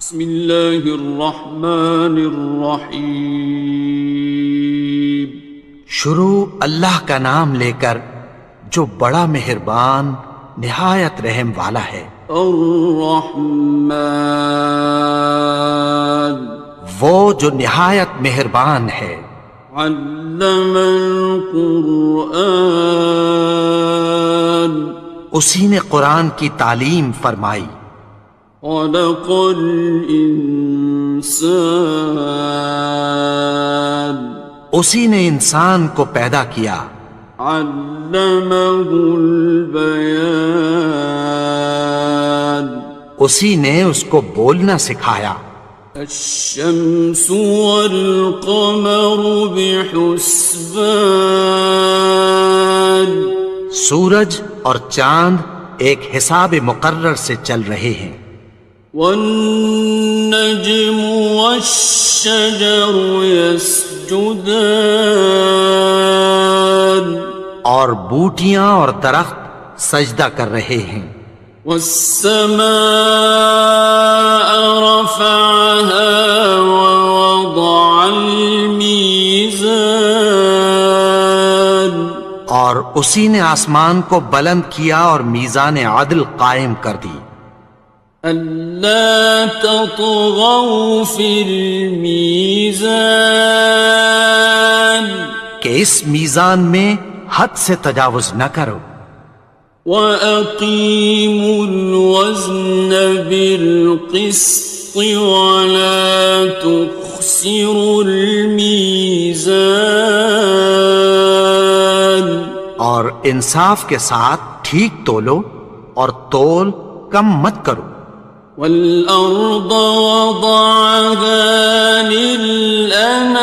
بسم اللہ الرحمن الرحیم۔ شروع اللہ کا نام لے کر جو بڑا مہربان نہایت رحم والا ہے۔ الرحمن، وہ جو نہایت مہربان ہے۔ علم القرآن، اسی نے قرآن کی تعلیم فرمائی۔ خلق الانسان، اسی نے انسان کو پیدا کیا۔ علمہ البیان، اسی نے اس کو بولنا سکھایا۔ الشمس والقمر بحسبان، سورج اور چاند ایک حساب مقرر سے چل رہے ہیں۔ والنجم والشجر يسجدان، اور بوٹیاں اور درخت سجدہ کر رہے ہیں۔ والسماء رفعها ووضع الميزان، اور اسی نے آسمان کو بلند کیا اور میزان عدل قائم کر دی۔ ألا تطغوا في الميزان، کہ اس میزان میں حد سے تجاوز نہ کرو۔ وَأَقِيمُوا الْوَزْنَ بِالْقِسْطِ وَلَا تُخْسِرُوا الْمِيزَانَ، اور انصاف کے ساتھ ٹھیک تولو اور تول کم مت کرو۔ وَالْأَرْضَ وَضَعَهَا لِلْأَنَامِ،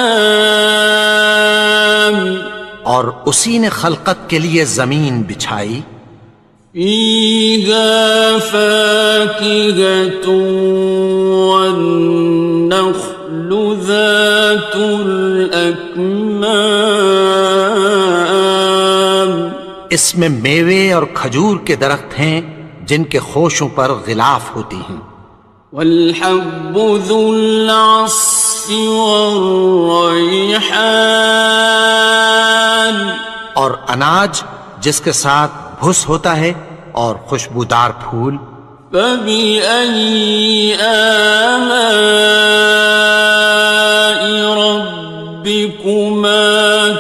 اور اسی نے خلقت کے لیے زمین بچھائی۔ فِيهَا فَاكِهَةٌ وَالنَّخْلُ ذَاتُ الْأَكْمَامِ، اس میں میوے اور کھجور کے درخت ہیں جن کے خوشوں پر غلاف ہوتی ہیں۔ وَالْحَبُّ ذُو الْعَصْفِ وَالرَّيْحَانِ، اور اناج جس کے ساتھ بھس ہوتا ہے اور خوشبودار پھول۔ فَبِأَيِّ آلَاءِ رَبِّكُمَا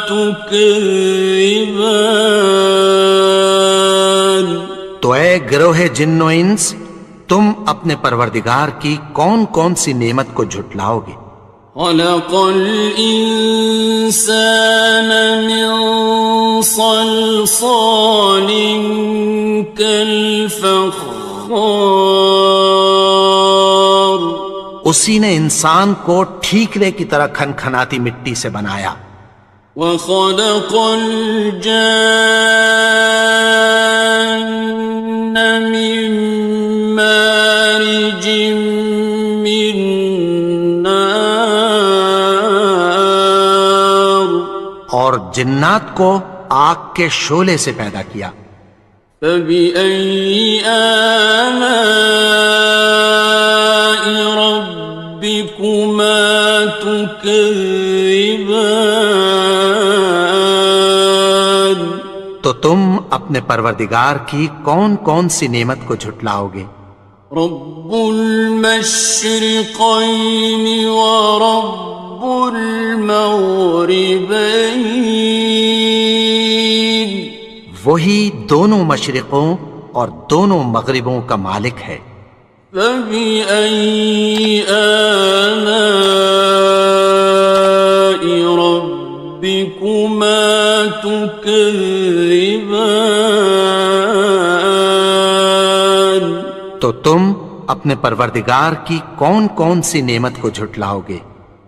تُكَذِّبَانِ، تو اے گروہ جن و انس، تم اپنے پروردگار کی کون کون سی نعمت کو جھٹلاؤ گے؟ خَلَقَ الْإِنسَانَ مِنْ صَلْصَالٍ كَالْفَخَّارِ، اسی نے انسان کو ٹھیکرے کی طرح کھنکھناتی مٹی سے بنایا۔ وَخَلَقَ الْجَانَّ مِن مَّارِجٍ مِّن نَّارٍ، اور جنات کو آگ کے شعلے سے پیدا کیا۔ فَبِأَيِّ آلَاءِ رَبِّكُمَا تُكَذِّبَانِ، تو تم اپنے پروردگار کی کون کون سی نعمت کو جھٹلاؤ گے؟ رب المشرقین ورب المغربین، وہی دونوں مشرقوں اور دونوں مغربوں کا مالک ہے۔ فَبِأَيِّ آلَاءِ رَبِّكُمَا تُكَذِّبَانِ، تو تم اپنے پروردگار کی کون کون سی نعمت کو جھٹلاؤ گے؟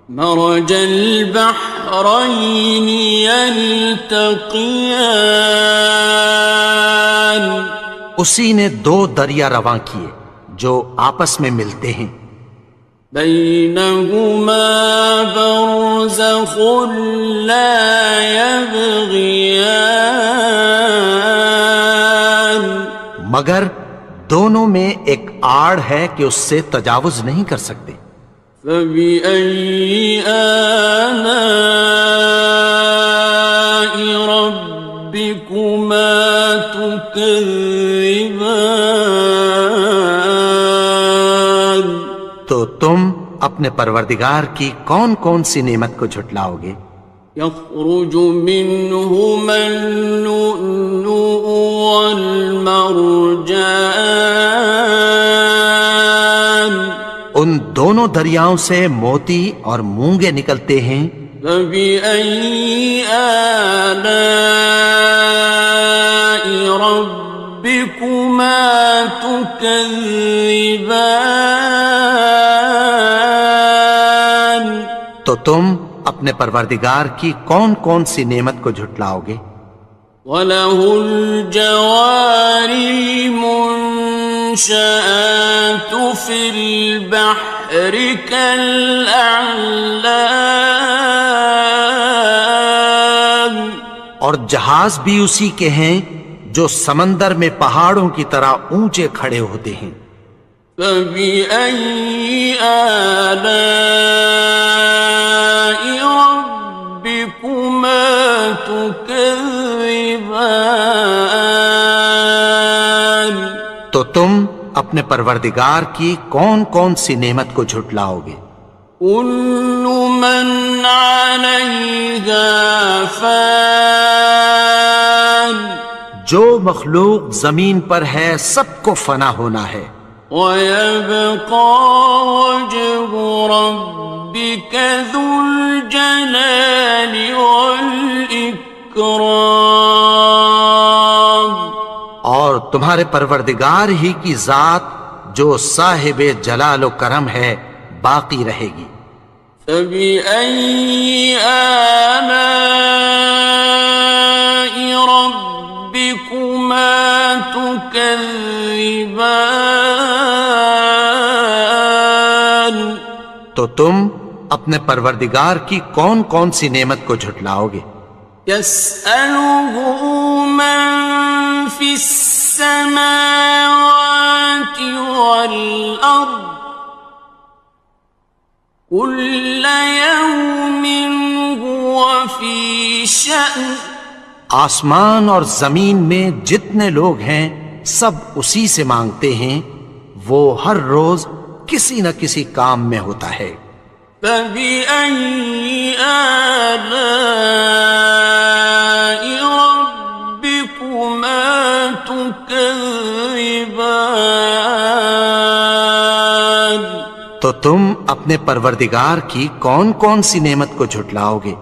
مرج البحرین یلتقیان، اسی نے دو دریا رواں کیے جو آپس میں ملتے ہیں۔ بینہما برزخ لا یبغیان، مگر دونوں میں ایک آڑ ہے کہ اس سے تجاوز نہیں کر سکتے۔ فبأي آلاء ربكما تكذبان؟ تو تم اپنے پروردگار کی کون کون سی نعمت کو جھٹلاؤ گے؟ يخرج منهما اللؤلؤ والمرجان ان دونوں دریاؤں سے موتی اور مونگے نکلتے ہیں۔ فبأي آلاء ربكما تكذبان؟ تو تم اپنے پروردگار کی کون کون سی نعمت کو جھٹلاؤ گے؟ وَلَهُ الْجَوَارِ الْمُنشَآتُ فِي الْبَحْرِ كَالْأَعْلَامِ، اور جہاز بھی اسی کے ہیں جو سمندر میں پہاڑوں کی طرح اونچے کھڑے ہوتے ہیں۔ فَبِأَيِّ آلَاءِ رَبِّكُمَا تُكَذِّبَانِ؟ تو تم اپنے پروردگار کی کون کون سی نعمت کو جھٹلاؤ گے؟ كُلُّ مَنْ عَلَيْهَا فَانٍ، جو مخلوق زمین پر ہے سب کو فنا ہونا ہے۔ وَيَبْقَى وَجْهُ رَبِّكَ ذُو الْجَلَالِ وَالْإِكْرَامِ، اور تمہارے پروردگار ہی کی ذات جو صاحب جلال و کرم ہے باقی رہے گی۔ فَبِأَيِّ آلَاءِ رَبِّكُمَا تُكَذِّبَانِ؟ تو تم اپنے پروردگار کی کون کون سی نعمت کو جھٹلاؤ گے؟ يَسْأَلُهُ مَن فِي السَّمَاوَاتِ وَالْأَرْضِ كُلَّ يَوْمٍ هُوَ فِي شَأْنٍ، آسمان اور زمین میں جتنے لوگ ہیں سب اسی سے مانگتے ہیں، وہ ہر روز کسی نہ کسی کام میں ہوتا ہے۔ فَبِأَيِّ آلَاءِ رَبِّكُمَا تُكَذِّبَانِ؟ تو تم اپنے پروردگار کی کون کون سی نعمت کو جھٹلاؤ گے؟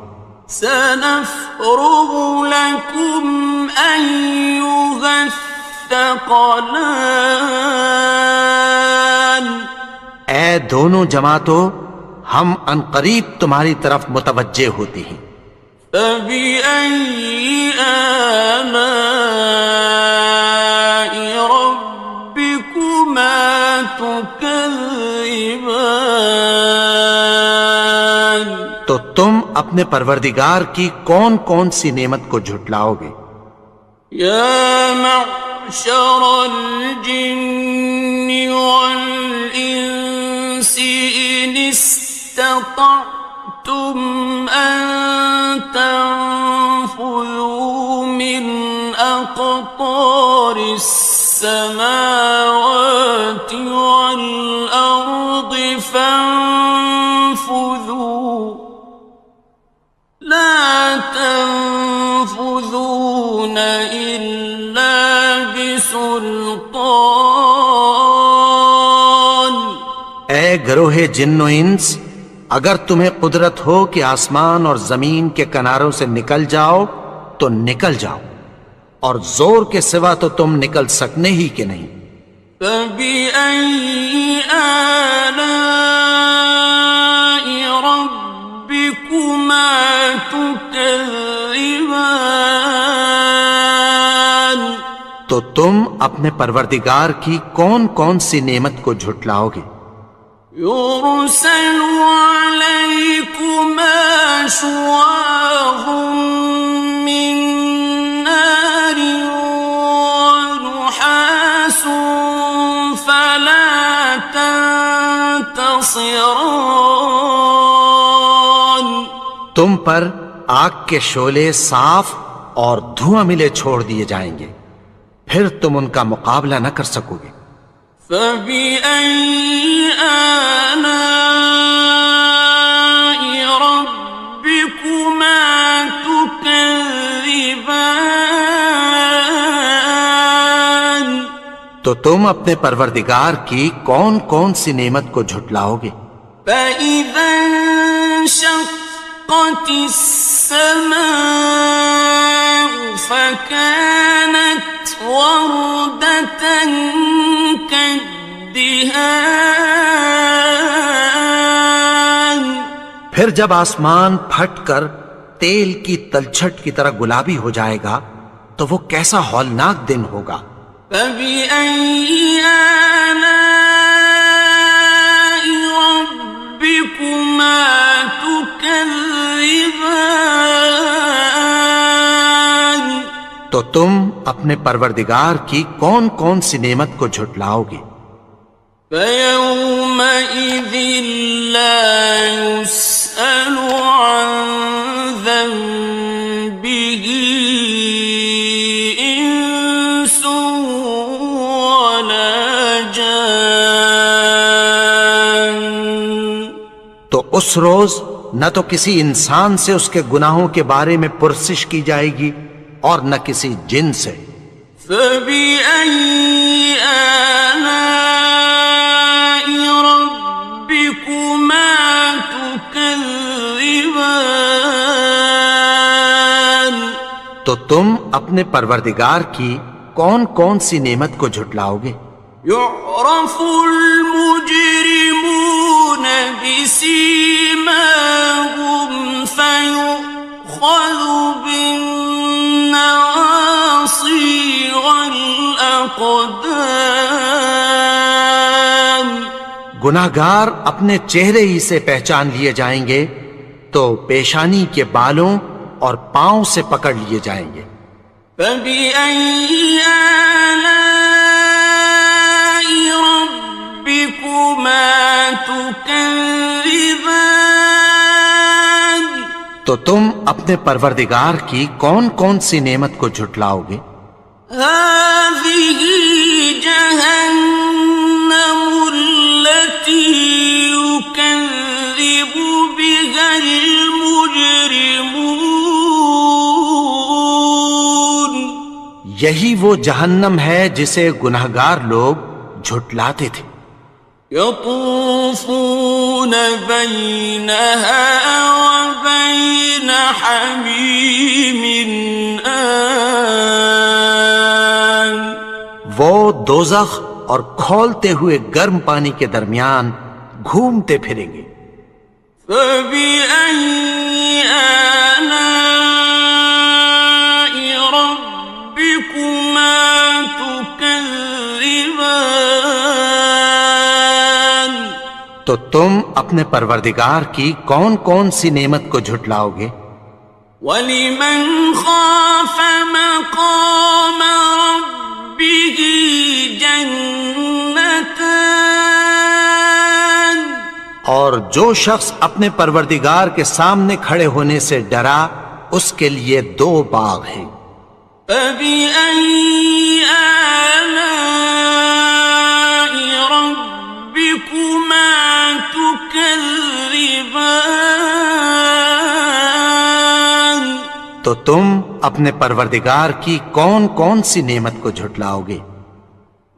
سَنَفْرُغُ لَكُمْ أَيُّهَ الثَّقَلَانِ؟ اے دونوں جماعتوں، ہم عنقریب تمہاری طرف متوجہ ہوتے ہیں۔ فَبِأَيِّ آلَاءِ رَبِّكُمَا تُكَذِّبَانِ؟ تو تم اپنے پروردگار کی کون کون سی نعمت کو جھٹلاؤ گے؟ يَا مَعْشَرَ الْجِنِّ وَالْإِنسِ إِنِ اسْتَطَعْتُمْ أَن تَنفُذُوا مِنْ أَقْطَارِ السَّمَاوَاتِ وَالْأَرْضِ فَانفُذُوا لَا تَنفُذُونَ إِلَّا بِسُلْطَانٍ۔ اے گروہ جن و انس، اگر تمہیں قدرت ہو کہ آسمان اور زمین کے کناروں سے نکل جاؤ تو نکل جاؤ، اور زور کے سوا تو تم نکل سکنے ہی کہ نہیں۔ فَبِأَيِّ آلَاءِ رَبِّكُمَا تُكَذِّبَانِ؟ تو تم اپنے پروردگار کی کون کون سی نعمت کو جھٹلاؤ گے؟ يُرْسَلُ عَلَيْكُمَا شُوَاظٌ مِّن نَّارٍ وَنُحَاسٌ ينتصران. تم پر آگ کے شعلے صاف اور دھواں ملے چھوڑ دیے جائیں گے، پھر تم ان کا مقابلہ نہ کر سکو گے۔ فبأي آلاء ربكما تكذبان. تو تم اپنے پروردگار کی کون کون سی نعمت کو جھٹلاؤ گے؟ فإذا انشقت السماء فكانت وردة كالدهان. پھر جب آسمان پھٹ کر تیل کی تلچھٹ کی طرح گلابی ہو جائے گا تو وہ کیسا ہولناک دن ہوگا۔ فبأي آلاء ربكما تكذبان. تو تم اپنے پروردگار کی کون کون سی نعمت کو جھٹلاؤ گے؟ فيومئذ لا يسأل عن ذنبه إنس ولا جان. تو اس روز نہ تو کسی انسان سے اس کے گناہوں کے بارے میں پرسش کی جائے گی اور نہ کسی جن سے۔ فبأي آلاء ربكما تكذبان. تو تم اپنے پروردگار کی کون کون سی نعمت کو جھٹلاؤ گے؟ يعرف المجرمون بسيماهم فيؤخذ بالنواصي والأقدام. گناہگار اپنے چہرے ہی سے پہچان لیے جائیں گے تو پیشانی کے بالوں اور پاؤں سے پکڑ لیے جائیں گے۔ فبأي آلاء ربكما تكذبان. تو تم اپنے پروردگار کی کون کون سی نعمت کو جھٹلاؤ گے؟ هذه جهنم التي يكذب بها المجرمون. یہی وہ جہنم ہے جسے گناہگار لوگ جھٹلاتے تھے۔ يطوفون بينها وبين حميم آن. وہ دوزخ اور کھولتے ہوئے گرم پانی کے درمیان گھومتے پھریں گے۔ فبأي آلاء ربكما تكذبان. تو تم اپنے پروردگار کی کون کون سی نعمت کو جھٹلاؤ گے؟ وَلِمَنْ خَافَ مَقَامَ رَبِّهِ جَنَّتَانِ. اور جو شخص اپنے پروردگار کے سامنے کھڑے ہونے سے ڈرا اس کے لیے دو باغ ہیں۔ فَبِأَيِّ آلَاءِ رَبِّكُمَا تُكَذِّبَانِ. تو تم اپنے پروردگار کی کون کون سی نعمت کو جھٹلاؤ گے؟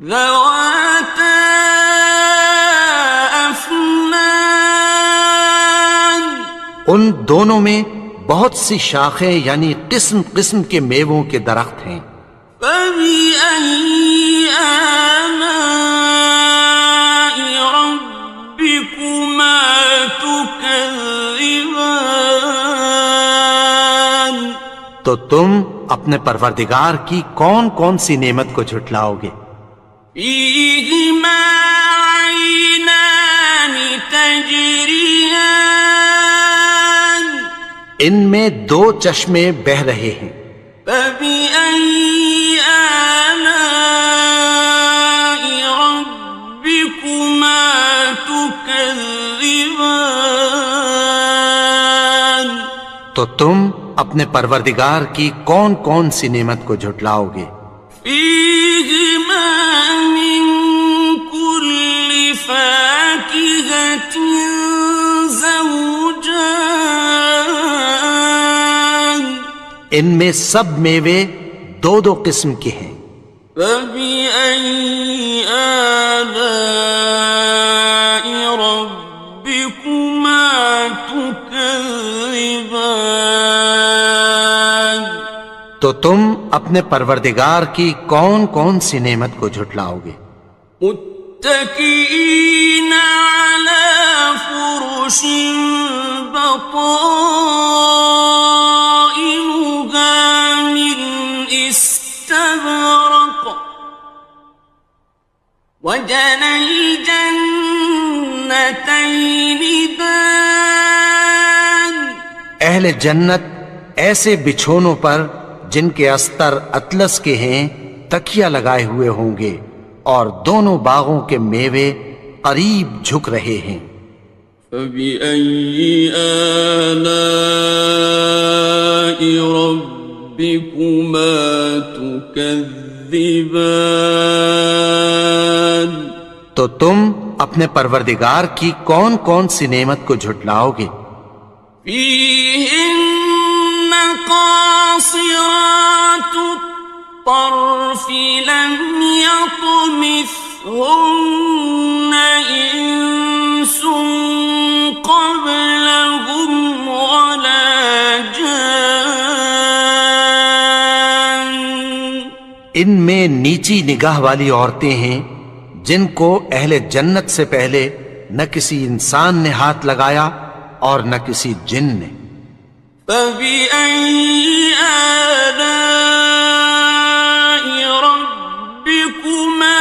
ذَوَاتَا أَفْنَانٍ. ان دونوں میں بہت سی شاخیں یعنی قسم قسم کے میووں کے درخت ہیں۔ فَبِأَيِّ آلَاءِ رَبِّكُمَا تُكَذِّبَانِ. تو تم اپنے پروردگار کی کون کون سی نعمت کو جھٹلاؤ گے؟ فِيهِمَا عَيْنَانِ تَجْرِيَانِ. ان میں دو چشمے بہہ رہے ہیں۔ فَبِأَيِّ آلَاءِ رَبِّكُمَا تُكَذِّبَانِ. تو تم اپنے پروردگار کی کون کون سی نعمت کو جھٹلاؤ گے؟ فیہما من کل فاکہۃ زوجان، ان میں سب میوے دو دو قسم کے ہیں۔ فبأي آلاء ربكما تكذبان، تو تم اپنے پروردگار کی کون کون سی نعمت کو جھٹلاؤ گے؟ متكئين على فرش بطائنها من استبرق، وجنى الجنتين دان، اہل جنت ایسے بچھونوں پر جن کے استر اطلس کے ہیں تکیہ لگائے ہوئے ہوں گے، اور دونوں باغوں کے میوے قریب جھک رہے ہیں۔ فبأي آلاء ربكما تكذبان، تو تم اپنے پروردگار کی کون کون سی نعمت کو جھٹلاؤ گے؟ فيهن قاصرات الطرف لم يطمثهن إنس قبلهم ولا جان، ان میں نیچی نگاہ والی عورتیں ہیں جن کو اہل جنت سے پہلے نہ کسی انسان نے ہاتھ لگایا اور نہ کسی جن نے۔ فبأي آلاء ربكما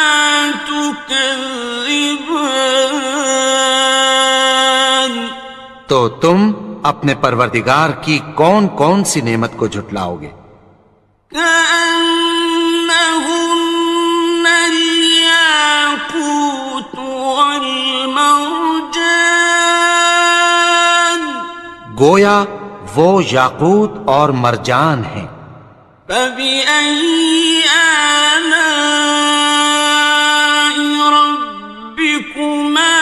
تكذبان، تو تم اپنے پروردگار کی کون کون سی نعمت کو جھٹلاؤ گے؟ كأنهن الياقوت والمرجان، گویا وہ یاقوت اور مرجان ہیں۔ فبأي آلاء ربكما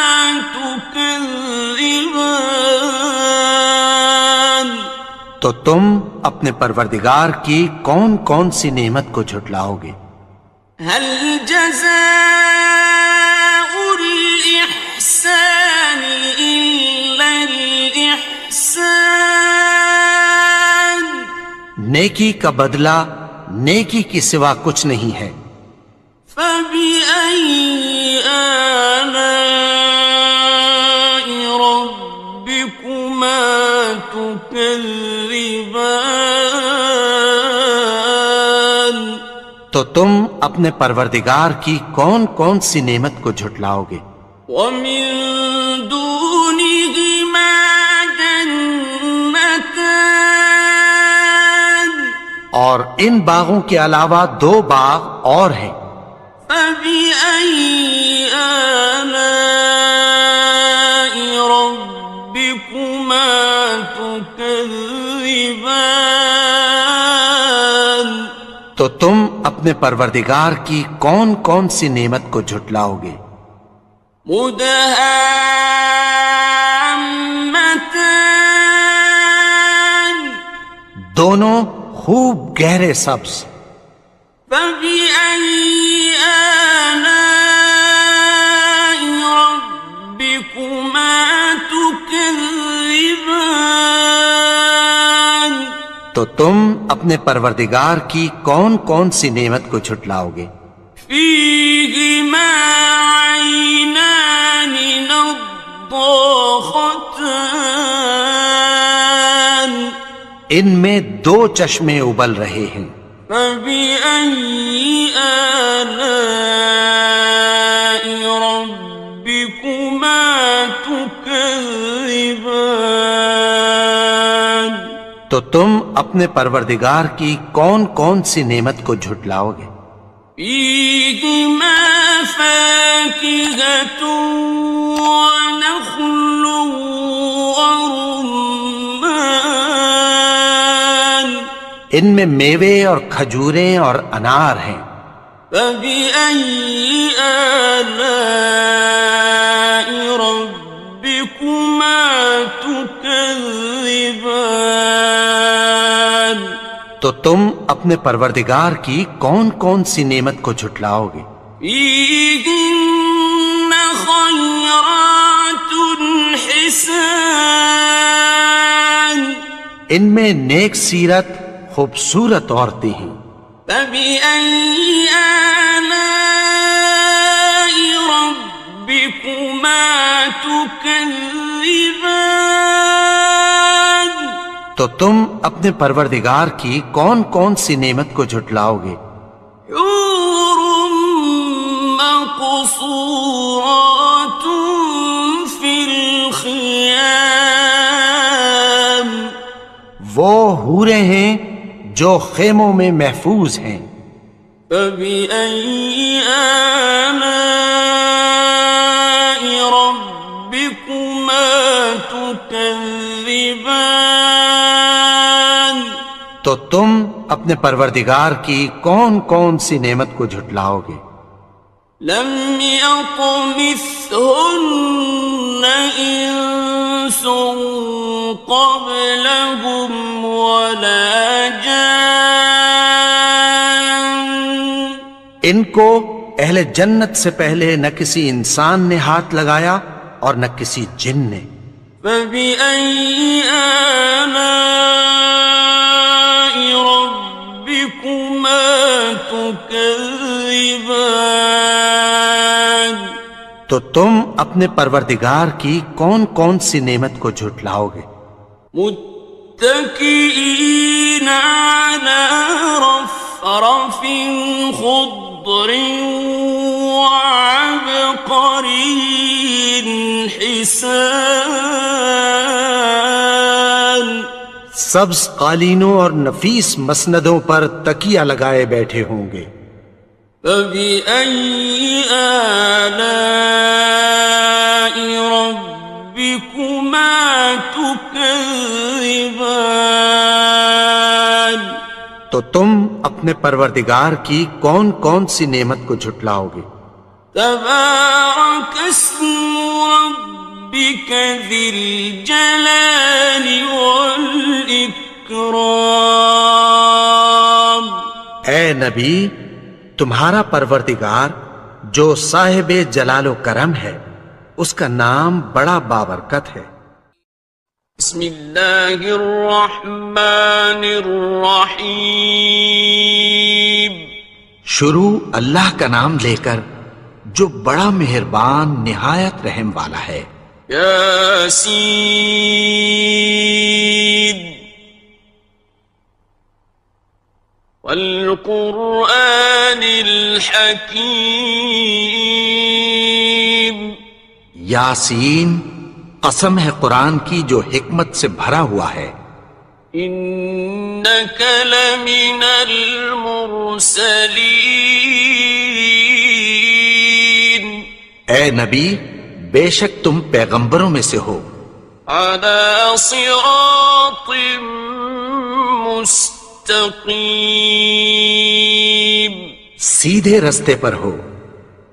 تكذبان، تو تم اپنے پروردگار کی کون کون سی نعمت کو جھٹلاؤ گے؟ هل جزاء الإحسان إلا الإحسان، نیکی کا بدلہ نیکی کی سوا کچھ نہیں ہے۔ فبأي آلاء ربكما تكذبان، تو تم اپنے پروردگار کی کون کون سی نعمت کو جھٹلاؤ گے؟ ومن دونهما جنتان، اور ان باغوں کے علاوہ دو باغ اور ہیں۔ فبأي آلاء ربكما تكذبان، تو تم اپنے پروردگار کی کون کون سی نعمت کو جھٹلاؤ گے؟ مدهامتان، دونوں خوب گہرے سبز۔ فبأي آلاء ربكما تكذبان، تو تم اپنے پروردگار کی کون کون سی نعمت کو جھٹلاؤ گے؟ فيهما عينان نضاختان، ان میں دو چشمے ابل رہے ہیں۔ فبأي آلاء ربكما تكذبان، تو تم اپنے پروردگار کی کون کون سی نعمت کو جھٹلاؤ گے؟ فيهما فاكهة ونخل ورمان، ان میں میوے اور کھجوریں اور انار ہیں۔ فبأي آلاء ربكما تكذبان؟ تو تم اپنے پروردگار کی کون کون سی نعمت کو جھٹلاؤ گے؟ فيهن خيرات حسان، ان میں نیک سیرت خوبصورت عورتیں ہیں۔ فبأي آلاء ربكما تكذبان؟ تو تم اپنے پروردگار کی کون کون سی نعمت کو جھٹلاؤ گے؟ حور مقصورات في الخيام، وہ حوریں ہیں جو خیموں میں محفوظ ہیں۔ فبأي آلاء ربكما تكذبان؟ تو تم اپنے پروردگار کی کون کون سی نعمت کو جھٹلاؤ گے؟ لم يطمثهن إنس قبلهم ولا جان، ان کو اہل جنت سے پہلے نہ کسی انسان نے ہاتھ لگایا اور نہ کسی جن نے۔ فبأي آلاء ربكما تكذبان؟ تو تم اپنے پروردگار کی کون کون سی نعمت کو جھٹلاؤ گے؟ متكئين على رفرف خضر وعبقري حسان، سبز قالینوں اور نفیس مسندوں پر تکیہ لگائے بیٹھے ہوں گے۔ فبأي آلاء ربكما تكذبان؟ تو تم اپنے پروردگار کی کون کون سی نعمت کو جھٹلاؤ گے؟ تبارك اسم ربك ذي الجلال والإكرام۔ اے نبی، تمہارا پروردگار جو صاحب جلال و کرم ہے، اس کا نام بڑا بابرکت ہے۔ بسم اللہ الرحمن الرحیم، شروع اللہ کا نام لے کر جو بڑا مہربان نہایت رحم والا ہے۔ یاسین والقرآن الحکیم، یاسین، قسم ہے قرآن کی جو حکمت سے بھرا ہوا ہے۔ انک لمن المرسلین، اے نبی، بے شک تم پیغمبروں میں سے ہو۔ علی صراط مستقیم، سیدھے رستے پر ہو۔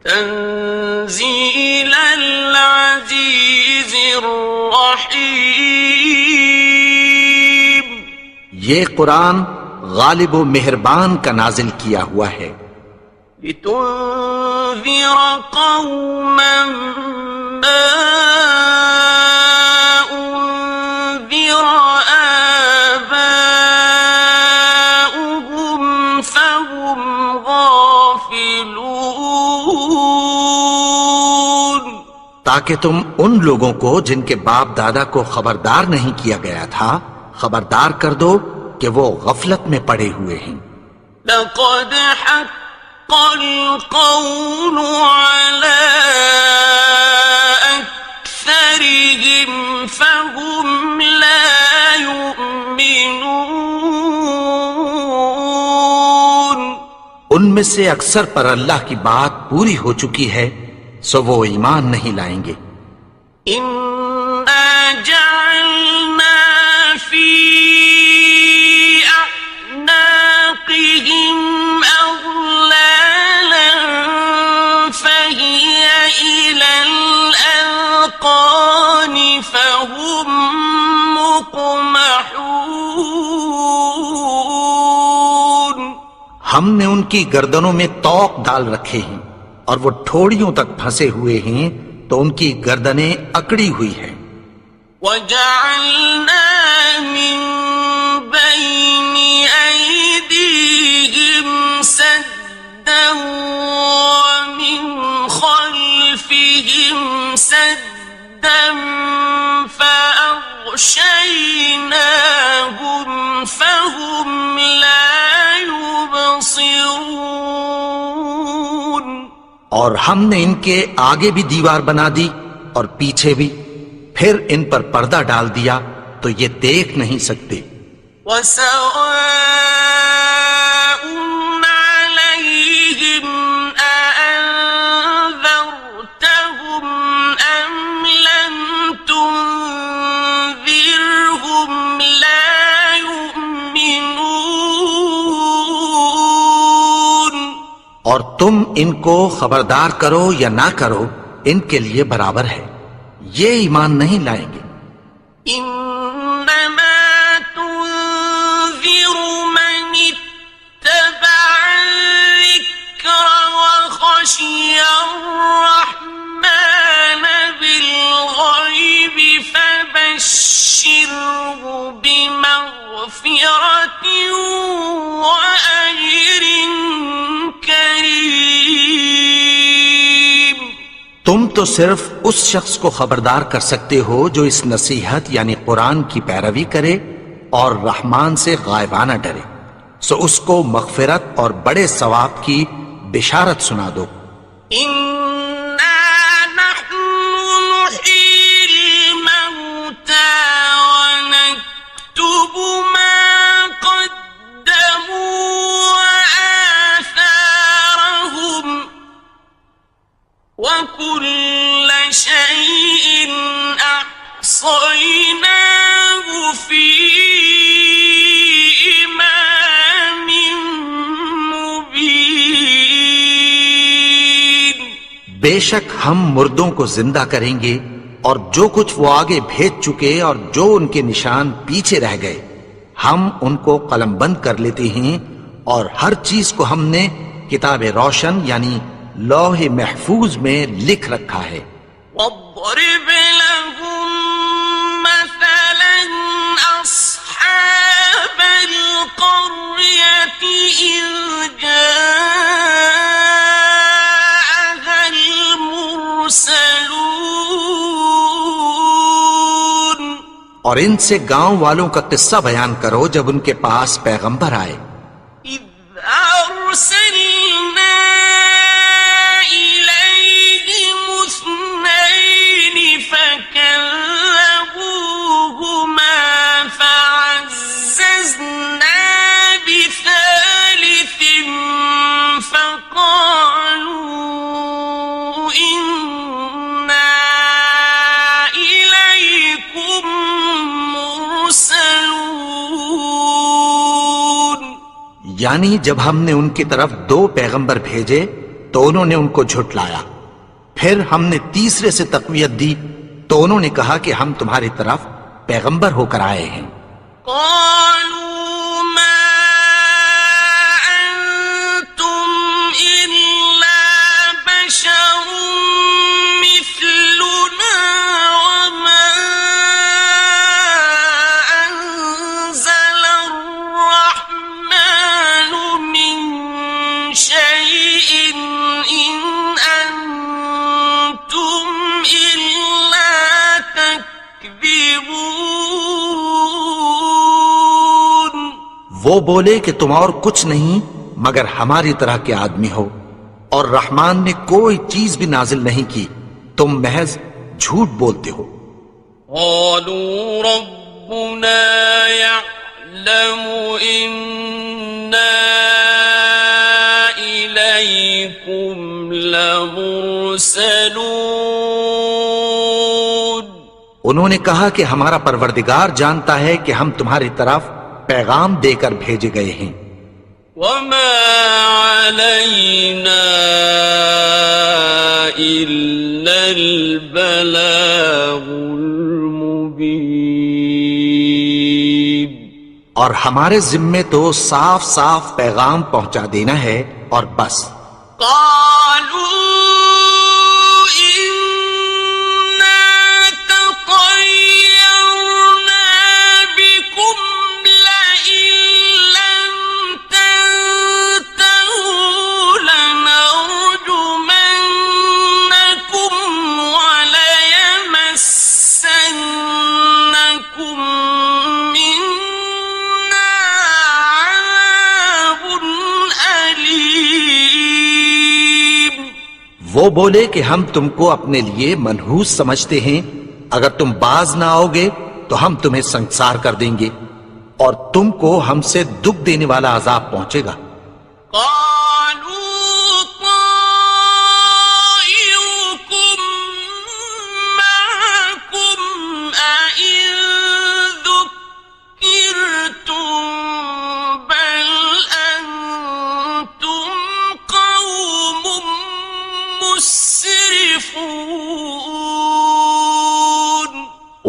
تنزیل العزیز الرحیم، یہ قرآن غالب و مہربان کا نازل کیا ہوا ہے۔ لتنذر قوما ما انذر آباؤهم فهم غافلون، تاکہ تم ان لوگوں کو جن کے باپ دادا کو خبردار نہیں کیا گیا تھا خبردار کر دو کہ وہ غفلت میں پڑے ہوئے ہیں۔ لقد حق القول على أكثرهم فهم لا يؤمنون، ان میں سے اکثر پر اللہ کی بات پوری ہو چکی ہے سو وہ ایمان نہیں لائیں گے۔ إنا جعلنا في أعناقهم کی گردنوں میں توق ڈال رکھے ہیں اور وہ ٹھوڑیوں تک پھنسے ہوئے ہیں تو ان کی گردنیں اکڑی ہوئی ہیں. وَجَعَلْنَا مِن بَيْنِ أَيْدِيهِمْ سَدًّا وَمِنْ خَلْفِهِمْ سَدًّا فَأَغْشَيْنَاهُمْ فَهُمْ لَا يُبْصِرُونَ. اور ہم نے ان کے آگے بھی دیوار بنا دی اور پیچھے بھی، پھر ان پر پردہ ڈال دیا تو یہ دیکھ نہیں سکتے. وَسَوَاءٌ عَلَيْهِمْ أَأَنذَرْتَهُمْ أَمْ لَمْ تُنذِرْهُمْ لَا يُؤْمِنُونَ. اور تم ان کو خبردار کرو یا نہ کرو ان کے لیے برابر ہے، یہ ایمان نہیں لائیں گے. إنما تنذر من اتبع الذكر وخشي الرحمن بالغيب فبشره بمغفرة وأجر كريم. تم تو صرف اس شخص کو خبردار کر سکتے ہو جو اس نصیحت یعنی قرآن کی پیروی کرے اور رحمان سے غائبانہ ڈرے، سو اس کو مغفرت اور بڑے ثواب کی بشارت سنا دو. إنا نحن نحيي الموتى ونكتب ما قدموا وآثارهم وكل شيء أحصيناه في إمام مبين. بے شک ہم مردوں کو زندہ کریں گے اور جو کچھ وہ آگے بھیج چکے اور جو ان کے نشان پیچھے رہ گئے ہم ان کو قلم بند کر لیتے ہیں، اور ہر چیز کو ہم نے کتاب روشن یعنی لوح محفوظ میں لکھ رکھا ہے. واضرب لهم مثلا أصحاب القرية إذ جاءها المرسلون. اور ان سے گاؤں والوں کا قصہ بیان کرو جب ان کے پاس پیغمبر آئے. إذ أرسلنا إليهم اثنين فكذبوهما فعززنا بثالث فقالوا إنا إليكم مرسلون. یعنی جب ہم نے ان کی طرف 2 پیغمبر بھیجے تو انہوں نے ان کو جھٹلایا، پھر ہم نے تیسرے سے تقویت دی تو انہوں نے کہا کہ ہم تمہاری طرف پیغمبر ہو کر آئے ہیں. قالوا ما أنتم إلا بشر مثلنا وما أنزل الرحمن من شيء إن أنتم إلا تكذبون. وہ بولے کہ تم اور کچھ نہیں مگر ہماری طرح کے آدمی ہو، اور رحمان نے کوئی چیز بھی نازل نہیں کی، تم محض جھوٹ بولتے ہو. قالوا ربنا يعلم إنا إليكم لمرسلون. انہوں نے کہا کہ ہمارا پروردگار جانتا ہے کہ ہم تمہاری طرف پیغام دے کر بھیجے گئے ہیں. وما علينا إلا البلاغ المبين. اور ہمارے ذمے تو صاف صاف پیغام پہنچا دینا ہے اور بس. قالوا إنا تطيرنا بكم لئن لم تنتهوا لنرجمنكم وليمسنكم منا عذاب أليم. وہ بولے کہ ہم تم کو اپنے لیے منحوس سمجھتے ہیں، اگر تم باز نہ آؤ گے تو ہم تمہیں سنسار کر دیں گے اور تم کو ہم سے دکھ دینے والا عذاب پہنچے گا. قالوا طائركم معكم أئن ذكرتم بل أنتم قوم مسرفون.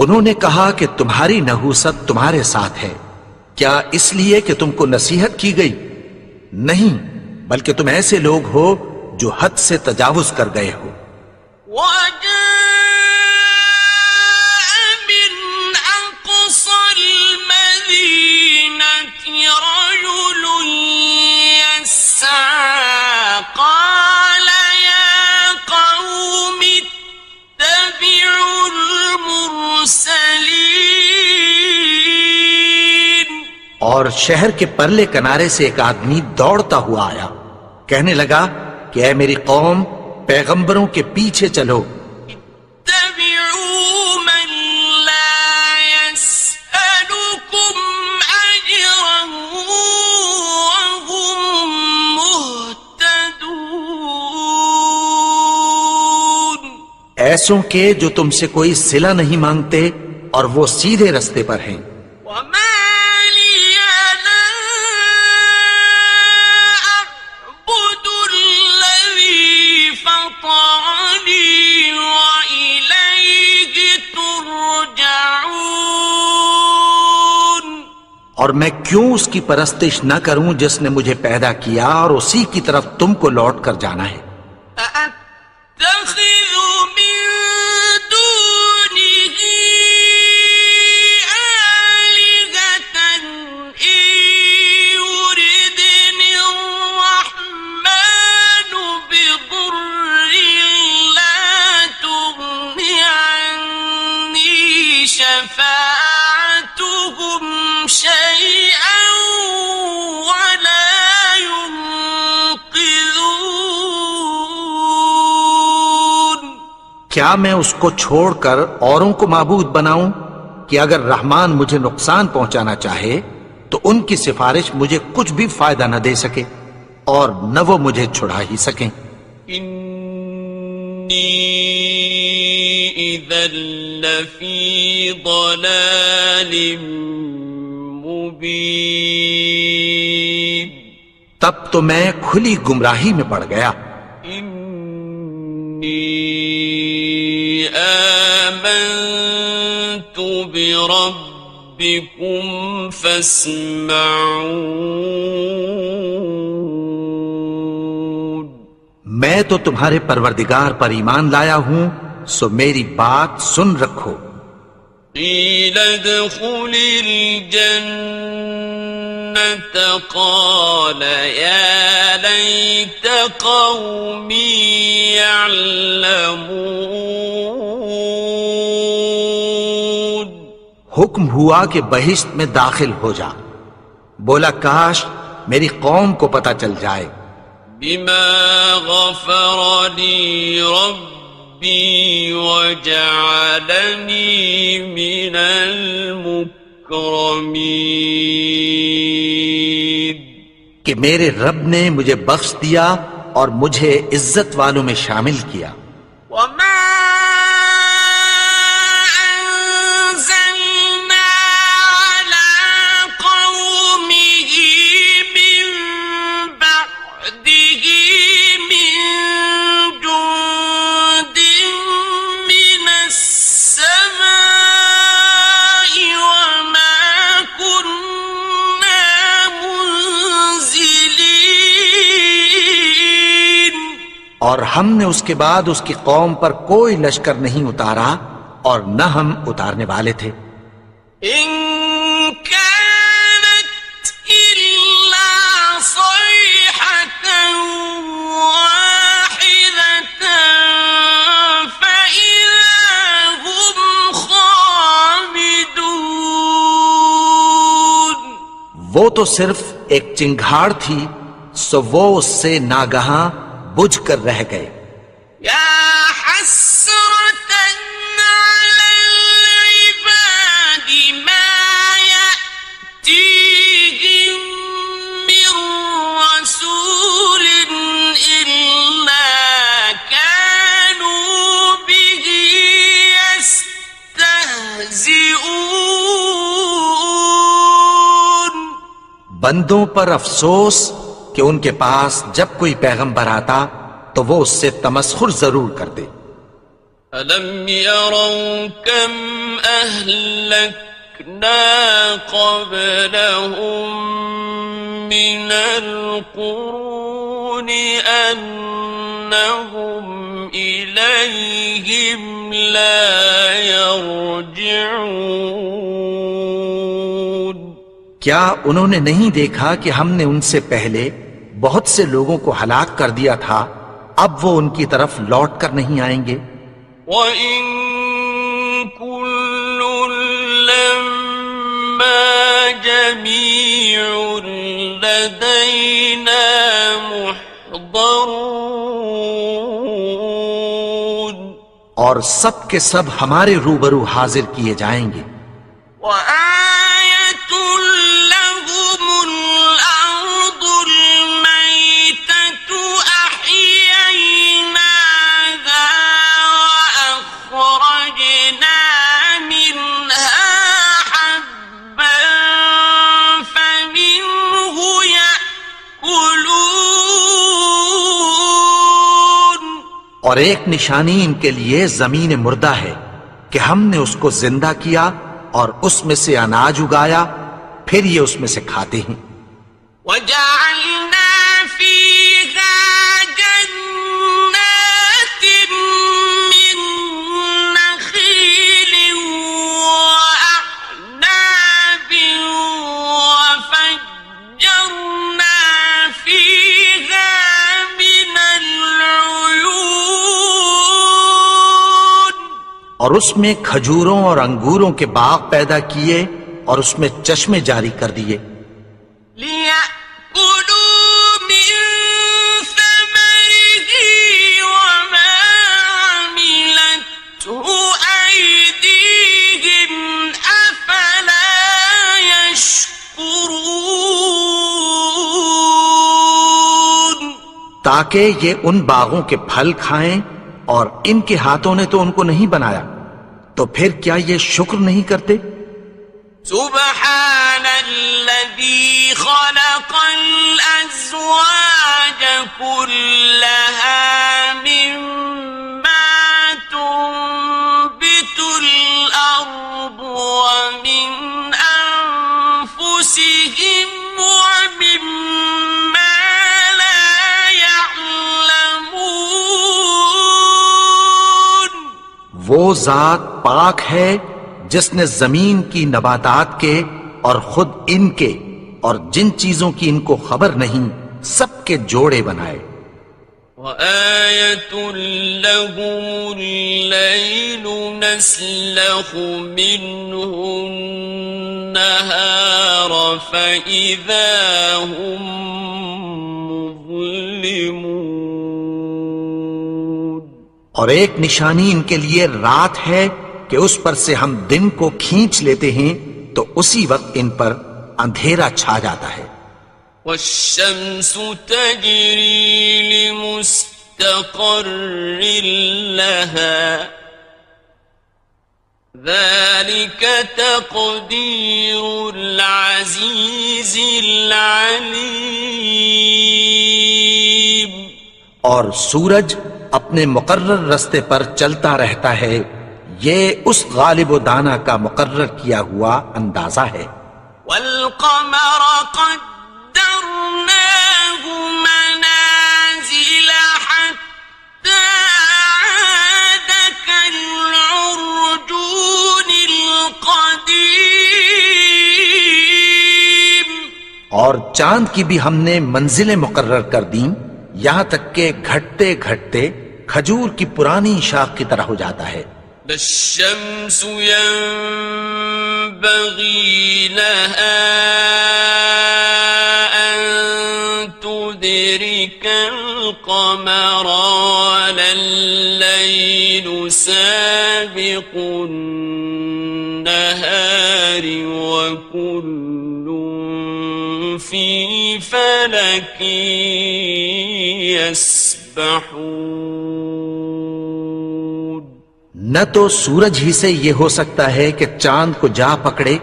انہوں نے کہا کہ تمہاری نحوست تمہارے ساتھ ہے، کیا اس لیے کہ تم کو نصیحت کی گئی؟ نہیں، بلکہ تم ایسے لوگ ہو جو حد سے تجاوز کر گئے ہو. وجاء من أقصى المدينة رجل يسعى قال يا قوم اتبعوا المرسلين. اور شہر کے پرلے کنارے سے ایک آدمی دوڑتا ہوا آیا، کہنے لگا کہ اے میری قوم، پیغمبروں کے پیچھے چلو. اتبعوا من لا يسألكم أجرا وهم مهتدون. ایسوں کے جو تم سے کوئی صلہ نہیں مانگتے اور وہ سیدھے رستے پر ہیں. وما لي لا أعبد الذي فطرني وإليه ترجعون. اور میں کیوں اس کی پرستش نہ کروں جس نے مجھے پیدا کیا اور اسی کی طرف تم کو لوٹ کر جانا ہے. أأتخذ من دونه آلهة إن يردني الرحمن بضر لا تغن عني شفاعتهم شيئا ولا ينقذون. کیا میں اس کو چھوڑ کر اوروں کو معبود بناؤں کہ اگر رحمان مجھے نقصان پہنچانا چاہے تو ان کی سفارش مجھے کچھ بھی فائدہ نہ دے سکے اور نہ وہ مجھے چھڑا ہی سکیں. إني إذا لفي ضلال مبين. تب تو میں کھلی گمراہی میں پڑ گیا. إني آمنت بربكم فاسمعون. میں تو تمہارے پروردگار پر ایمان لایا ہوں، سو میری بات سن رکھو. قيل ادخل الجنة قال يا ليت قومي يعلمون. حکم ہوا کہ بہشت میں داخل ہو جا. بولا کاش میری قوم کو پتہ چل جائے. بما غفر لي ربي وجعلني من المكرمين. کہ میرے رب نے مجھے بخش دیا اور مجھے عزت والوں میں شامل کیا. وما أنزلنا على قومه من بعده من جند من السماء وما كنا اور ہم نے اس کے بعد اس کی قوم پر کوئی لشکر نہیں اتارا اور نہ ہم اتارنے والے تھے. إن كانت إلا صيحة واحدة فإذا هم خامدون. وہ تو صرف ایک چنگھاڑ تھی، سو وہ اس سے ناگہاں بجھ کر رہ گئے. يا حسرة على العباد ما يأتيهم من رسول إلا كانوا به يستهزئون. بندوں پر افسوس کہ ان کے پاس جب کوئی پیغمبر آتا تو وہ اس سے تمسخر ضرور کرتے. أَلَمْ يَرَوْا كَمْ أَهْلَكْنَا قَبْلَهُمْ مِنَ الْقُرُونِ أَنَّهُمْ إِلَيْهِمْ لَا يَرْجِعُونَ. کیا انہوں نے نہیں دیکھا کہ ہم نے ان سے پہلے بہت سے لوگوں کو ہلاک کر دیا تھا، اب وہ ان کی طرف لوٹ کر نہیں آئیں گے. وَإِن كُلٌّ لَّمَّا جَمِيعٌ لَّدَيْنَا مُحْضَرُونَ. اور سب کے سب ہمارے روبرو حاضر کیے جائیں گے. وَآيَةٌ لَّهُمُ الْأَرْضُ الْمَيْتَةُ أَحْيَيْنَاهَا وَأَخْرَجْنَا مِنْهَا حَبًّا فَمِنْهُ يَأْكُلُونَ. اور ایک نشانی ان کے لیے زمین مردہ ہے کہ ہم نے اس کو زندہ کیا اور اس میں سے اناج اگایا، پھر یہ اس میں سے کھاتے ہیں. وَجَعَلْنَا فِيهَا جَنَّاتٍ مِّن نَّخِيلٍ وَأَعْنَابٍ وَفَجَّرْنَا فِيهَا مِنَ الْعُيُونِ. اور اس میں کھجوروں اور انگوروں کے باغ پیدا کیے اور اس میں چشمے جاری کر دیے. لِيَأْكُلُوا مِن ثَمَرِهِ وَمَا عَمِلَتْهُ أَيْدِيهِمْ أَفَلَا يَشْكُرُونَ. تاکہ یہ ان باغوں کے پھل کھائیں، اور ان کے ہاتھوں نے تو ان کو نہیں بنایا، تو پھر کیا یہ شکر نہیں کرتے؟ سبحان الذي خلق الأزواج كلها مما تنبت الأرض ومن أنفسهم ومما لا يعلمون. وہ ذات پاک ہے جس نے زمین کی نباتات کے اور خود ان کے اور جن چیزوں کی ان کو خبر نہیں سب کے جوڑے بنائے. وَآيَةٌ لَّهُمُ اللَّيْلُ نَسْلَخُ مِنْهُ النَّهَارَ فَإِذَا هُمْ مُظْلِمُونَ. اور ایک نشانی ان کے لیے رات ہے کہ اس پر سے ہم دن کو کھینچ لیتے ہیں تو اسی وقت ان پر اندھیرا چھا جاتا ہے. وَالشَّمْسُ تَجْرِي لِمُسْتَقَرٍّ لَهَا ذَلِكَ تَقْدِيرُ الْعَزِيزِ الْعَلِيمِ. اور سورج اپنے مقرر رستے پر چلتا رہتا ہے، یہ اس غالب و دانا کا مقرر کیا ہوا اندازہ ہے. وَالْقَمَرَ قَدَّرْنَاهُ مَنَازِلَ حَتَّى اور چاند کی بھی ہم نے منزلیں مقرر کر دیں، یہاں تک کہ گھٹتے گھٹتے کھجور کی پرانی شاخ کی طرح ہو جاتا ہے۔ لا الشمس ينبغي لها أن تدرك القمر ولا الليل سابق النهار وكل في فلك يسبحون۔ نہ تو سورج ہی سے یہ ہو سکتا ہے کہ چاند کو جا پکڑے،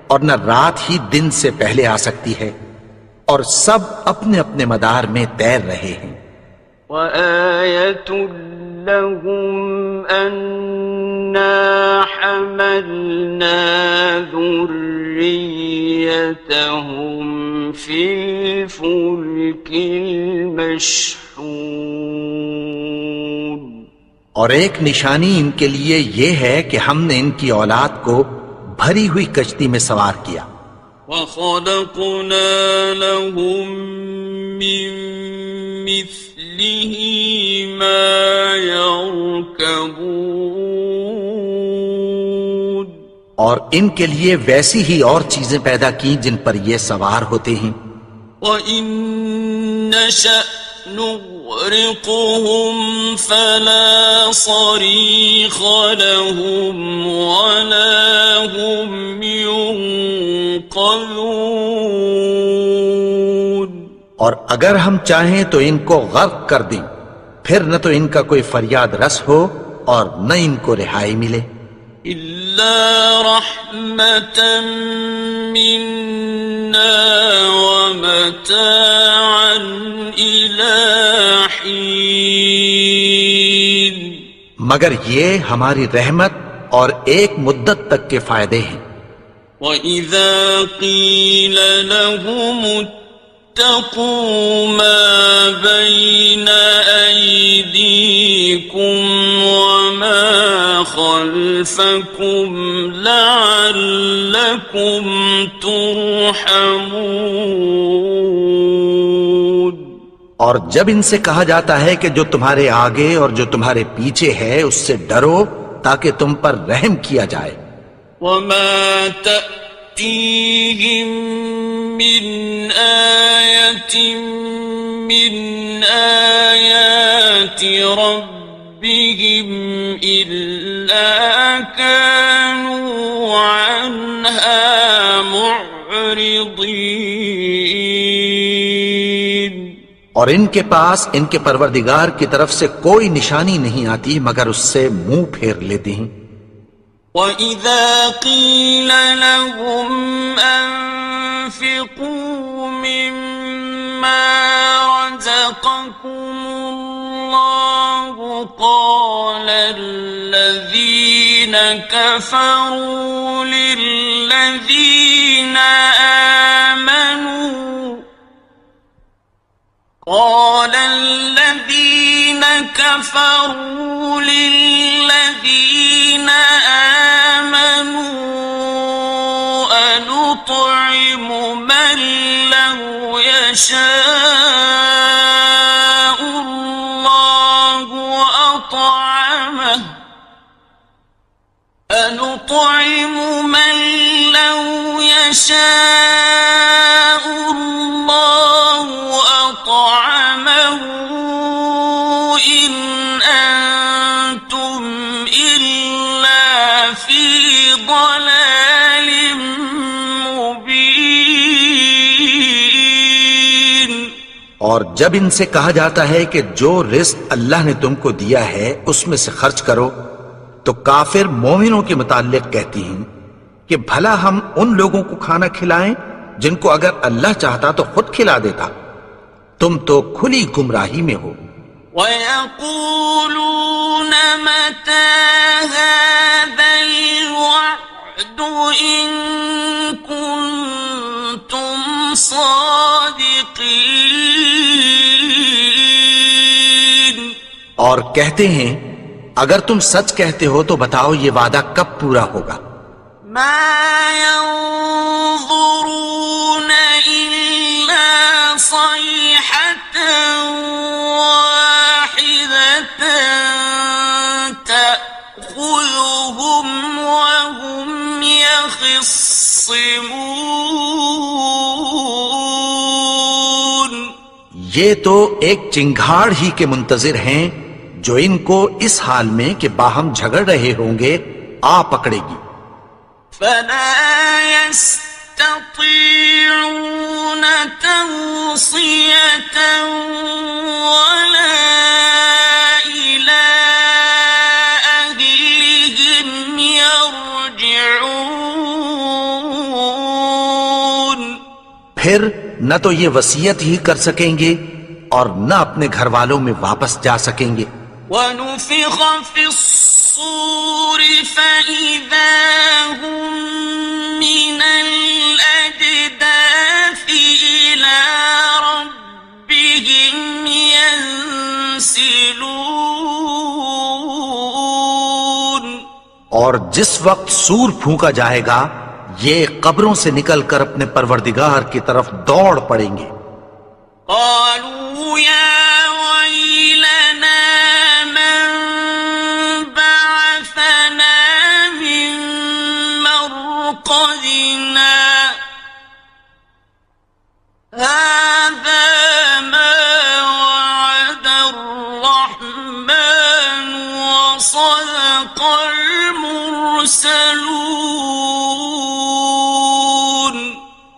اور نہ رات ہی دن سے پہلے آ سکتی ہے، اور سب اپنے اپنے مدار میں تیر رہے ہیں۔ وَآيَةٌ لَهُمْ أَنَّا حَمَلْنَا ذُرِّيَّتَهُمْ فِي الْفُلْكِ الْمَشْحُونِ۔ اور ایک نشانی ان کے لیے یہ ہے کہ ہم نے ان کی اولاد کو بھری ہوئی کشتی میں سوار کیا۔ وَخَلَقْنَا لَهُم مِّن مِّثْلِهِ مَا يَرْكَبُونَ۔ اور ان کے لیے ویسی ہی اور چیزیں پیدا کی جن پر یہ سوار ہوتے ہیں۔ وَإِن نَّشَأْ نُغْرِقْهُمْ فَلَا صَرِيخَ لَهُمْ وَلَا هُمْ يُنقَذُونَ۔ اور اگر ہم چاہیں تو ان کو غرق کر دیں، پھر نہ تو ان کا کوئی فریاد رس ہو اور نہ ان کو رہائی ملے۔ إِلَّا رَحْمَةً مِّنَّا وَمَتَاعًا إِلَىٰ حِينٍ۔ مگر یہ ہماری رحمت اور ایک مدت تک کے فائدے ہیں۔ وَإِذَا قِيلَ لَهُمُ اتَّقُوا مَا بَيْنَ أَيْدِيكُمْ وَمَا خَلْفَكُمْ لَعَلَّكُمْ تُرْحَمُونَ۔ اور جب ان سے کہا جاتا ہے کہ جو تمہارے آگے اور جو تمہارے پیچھے ہے اس سے ڈرو تاکہ تم پر رحم کیا جائے۔ وَمَا تَأْتِيهِم مِّنْ آيَةٍ مِّنْ آيَاتِ رَبِّهِمْ إِلَّا كَانُوا عَنْهَا مُعْرِضِينَ۔ اور ان کے پاس ان کے پروردگار کی طرف سے کوئی نشانی نہیں آتی مگر اس سے منہ پھیر لیتے ہیں۔ وَإِذَا قِيلَ لَهُمْ أَنفِقُوا مِمَّا رَزَقَكُمُ اللَّهُ قَالَ الَّذِينَ كَفَرُوا لِلَّذِينَ آمنوا أنطعم من لو يشاء الله أطعمه أنطعم من لو يشاء الله أطعمه إن أنتم إلا في ضلال مبين۔ اور جب ان سے کہا جاتا ہے کہ جو رزق اللہ نے تم کو دیا ہے اس میں سے خرچ کرو، تو کافر مومنوں کے متعلق کہتی ہیں کہ بھلا ہم ان لوگوں کو کھانا کھلائیں جن کو اگر اللہ چاہتا تو خود کھلا دیتا، تم تو کھلی گمراہی میں ہو۔ وَيَقُولُونَ مَتَى هَذَا الْوَعْدُ إِن كُنتُمْ صَادِقِينَ۔ اور کہتے ہیں اگر تم سچ کہتے ہو تو بتاؤ یہ وعدہ کب پورا ہوگا۔ مَا يَنظُرُونَ إِلَّا صيحة واحدة تأخذهم وهم يخصمون. یہ تو ایک چنگھاڑ ہی کے منتظر ہیں جو ان کو اس حال میں کہ باہم جھگڑ رہے ہوں گے آ پکڑے گی. فلا يستطيعون توصية ولا إلى أهلهم يرجعون. پھر نہ تو یہ وصیت ہی کر سکیں گے اور نہ اپنے گھر والوں میں واپس جا سکیں گے. ونفخ في الصور فإذا هم من الأجداث إلى ربهم ينسلون. اور جس وقت سور پھونکا جائے گا یہ قبروں سے نکل کر اپنے پروردگار کی طرف دوڑ پڑیں گے. قالوا يا ويلنا من بعثنا من مرقدنا هذا ما وعد الرحمن وصدق المرسلون.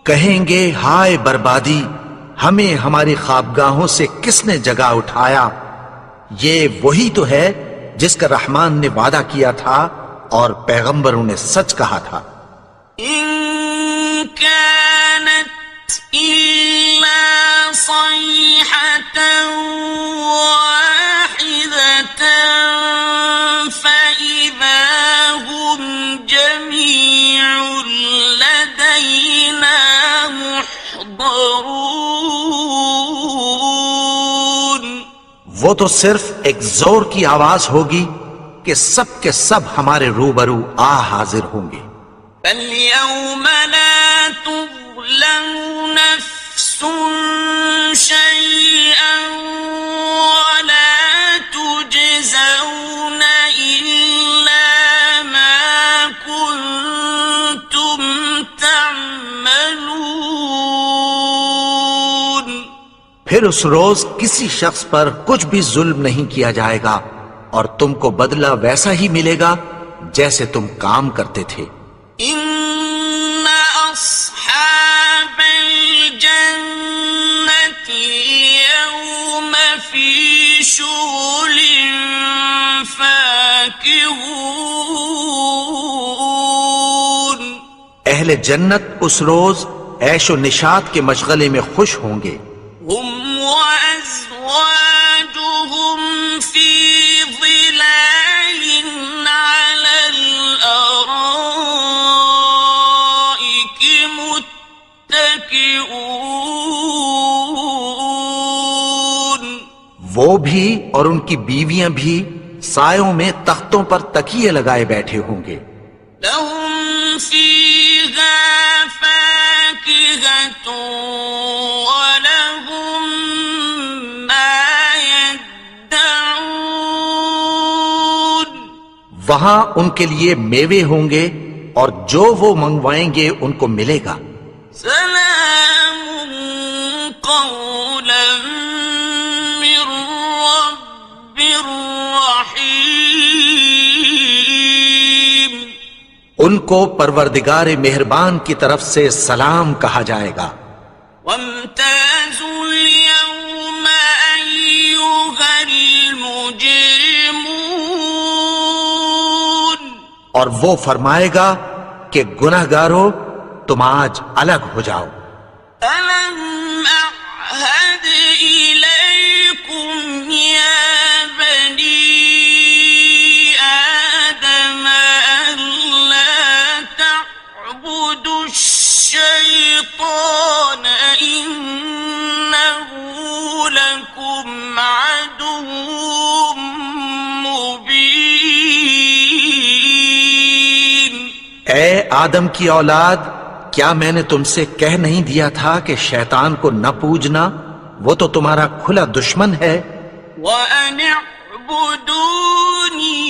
کہیں گے ہائے بربادی، ہمیں ہماری خوابگاہوں سے کس نے جگا اٹھایا؟ یہ وہی تو ہے جس کا رحمان نے وعدہ کیا تھا اور پیغمبروں نے سچ کہا تھا. إن كانت إلا صيحة واحدة فإذا هم جميع لدينا محضرون. وہ تو صرف ایک زور کی آواز ہوگی کہ سب کے سب ہمارے روبرو آ حاضر ہوں گے. فاليوم لا تظلم نفس شيئا ولا تجزون إلا ما كنتم تعملون. پھر اس روز کسی شخص پر کچھ بھی ظلم نہیں کیا جائے گا اور تم کو بدلہ ویسا ہی ملے گا جیسے تم کام کرتے تھے. إن أصحاب الجنة اليوم في شغل فاكهون. اہل جنت اس روز عیش و نشاط کے مشغلے میں خوش ہوں گے. هم وأزواجهم في ظلال على الأرائك متكئون. وہ بھی اور ان کی بیویاں بھی سایوں میں تختوں پر تکیے لگائے بیٹھے ہوں گے. لهم فيها فاكهة ولهم ما يدعون. وہاں ان کے لیے میوے ہوں گے اور جو وہ منگوائیں گے ان کو ملے گا. سلام قولا من رب رحيم. ان کو پروردگار مہربان کی طرف سے سلام کہا جائے گا. وامتازوا اليوم أيها المجرمون. اور وہ فرمائے گا کہ گنہگارو تم آج الگ ہو جاؤ. ألم أعهد إليكم يا بني آدم ألا تعبدوا الشيطان إنه لكم عدو مبين. اے آدم کی اولاد، کیا میں نے تم سے کہہ نہیں دیا تھا کہ شیطان کو نہ پوجنا، وہ تو تمہارا کھلا دشمن ہے؟ وَأَنِ اعْبُدُونِي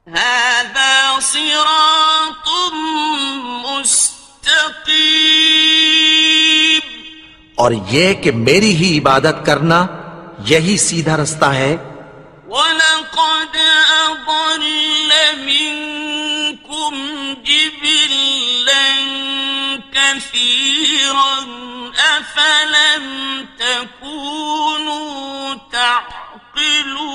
هَذَا صِرَاطٌ مُسْتَقِيمٌ، اور یہ کہ میری ہی عبادت کرنا یہی سیدھا رستہ ہے۔ وَلَقَدْ أَضَلَّ مِنكُمْ جِبِلًّا كَثِيرًا أَفَلَمْ تَكُونُوا تَعْقِلُونَ،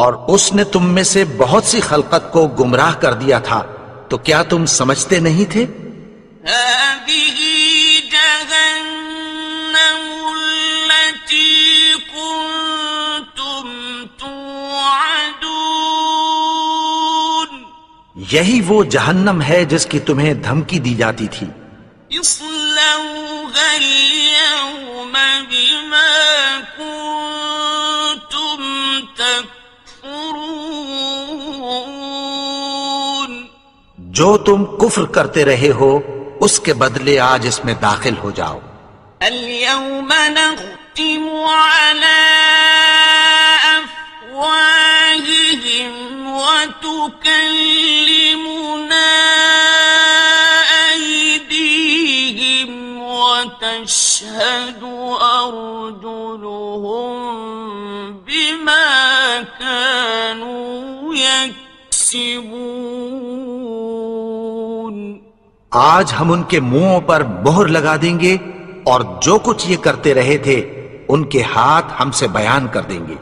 اور اس نے تم میں سے بہت سی خلقت کو گمراہ کر دیا تھا، تو کیا تم سمجھتے نہیں تھے؟ هَذِهِ جَهَنَّمُ الَّتِي كُنتُمْ تُوعَدُونَ، یہی وہ جہنم ہے جس کی تمہیں دھمکی دی جاتی تھی۔ اصلوها اليوم بما كنتم تكفرون، جو تم کفر کرتے رہے ہو اس کے بدلے آج اس میں داخل ہو جاؤ۔ اليوم نختم على أفواههم وتكلمنا أيديهم وتشهد أرجلهم بما كانوا يكسبون، آج ہم ان کے منہوں پر مہر لگا دیں گے، اور جو کچھ یہ کرتے رہے تھے ان کے ہاتھ ہم سے بیان کر دیں گے،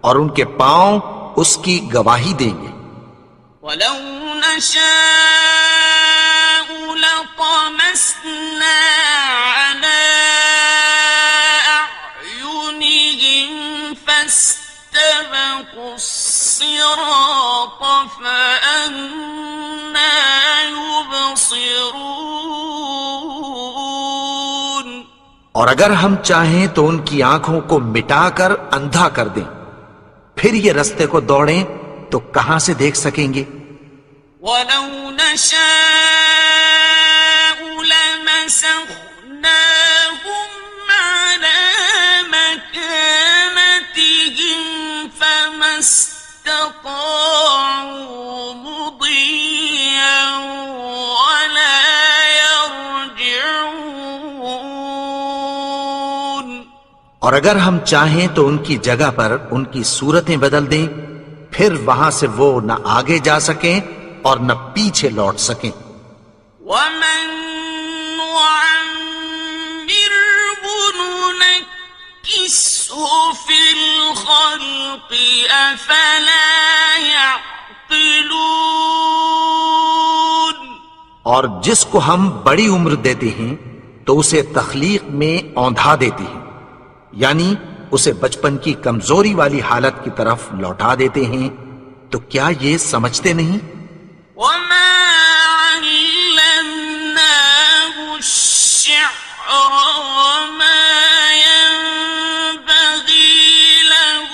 اور ان کے پاؤں اس کی گواہی دیں گے۔ ولو نشاء لطمسنا على أعينهم فاستبقوا الصراط فأنى يبصرون، اور اگر ہم چاہیں تو ان کی آنکھوں کو مٹا کر اندھا کر دیں، پھر یہ رستے کو دوڑیں تو کہاں سے دیکھ سکیں گے؟ ولو نشاء لمسخناهم على مكانتهم فما استطاعوا مضيا ولا يرجعون، اور اگر ہم چاہیں تو ان کی جگہ پر ان کی صورتیں بدل دیں، پھر وہاں سے وہ نہ آگے جا سکیں اور نہ پیچھے لوٹ سکیں۔ ومن نعمره ننكسه في الخلق أفلا يعقلون، اور جس کو ہم بڑی عمر دیتے ہیں تو اسے تخلیق میں اوندھا دیتے ہیں، یعنی اسے بچپن کی کمزوری والی حالت کی طرف لوٹا دیتے ہیں، تو کیا یہ سمجھتے نہیں؟ وما علمناه الشعر وما ينبغي له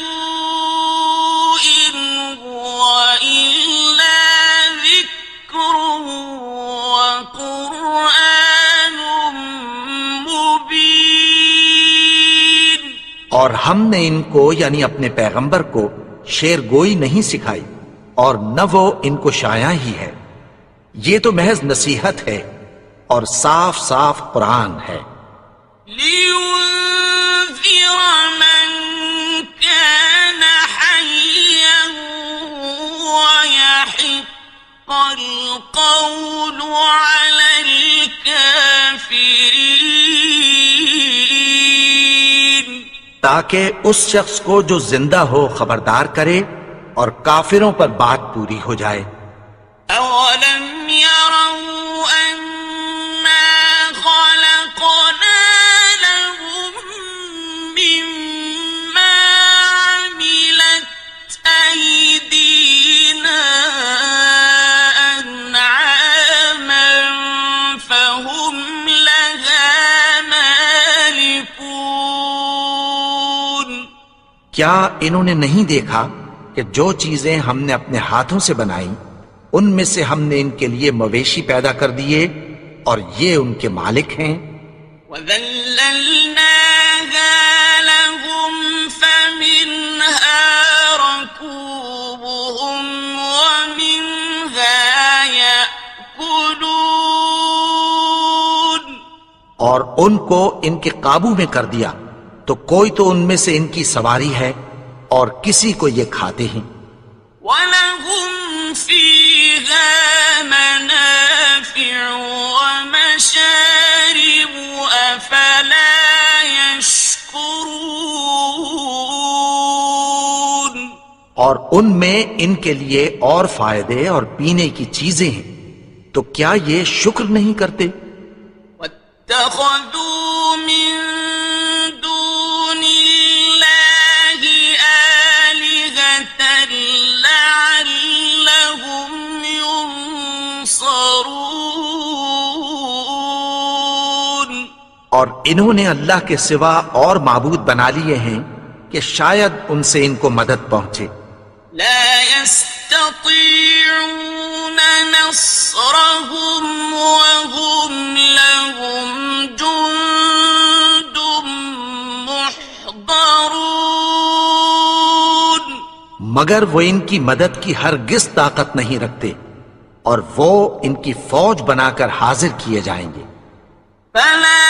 إن هو إلا ذكر وقرآن مبين، اور ہم نے ان کو یعنی اپنے پیغمبر کو شعر گوئی نہیں سکھائی، اور نہ وہ ان کو شایع ہی ہے، یہ تو محض نصیحت ہے اور صاف صاف قرآن ہے۔ لينذر من كان حيا ويحق القول على الكافرين، تاکہ اس شخص کو جو زندہ ہو خبردار کرے اور کافروں پر بات پوری ہو جائے۔ أولم يروا أنا خلقنا لهم مما عملت أيدينا أنعاما فهم لها مالكون، کیا انہوں نے نہیں دیکھا کہ جو چیزیں ہم نے اپنے ہاتھوں سے بنائی ان میں سے ہم نے ان کے لیے مویشی پیدا کر دیے اور یہ ان کے مالک ہیں. وَذَلَّلْنَاهَا لَهُمْ فَمِنْهَا رَكُوبُهُمْ وَمِنْهَا يَأْكُلُونَ. اور ان کو ان کے قابو میں کر دیا تو کوئی تو ان میں سے ان کی سواری ہے اور کسی کو یہ کھاتے ہیں. وَلَهُمْ فِيهَا مَنَافِعُ وَمَشَارِبُ أَفَلَا يَشْكُرُونَ. اور ان میں ان کے لیے اور فائدے اور پینے کی چیزیں ہیں تو کیا یہ شکر نہیں کرتے؟ وَاتَّخَذُوا مِن دُونِ اللَّهِ آلِهَةً لَعَلَّهُمْ يُنصَرُونَ. اور انہوں نے اللہ کے سوا اور معبود بنا لیے ہیں کہ شاید ان سے ان کو مدد پہنچے. لا يستطيعون نصرهم وهم لهم جند محضرون. مگر وہ ان کی مدد کی ہرگز طاقت نہیں رکھتے اور وہ ان کی فوج بنا کر حاضر کیے جائیں گے. فلا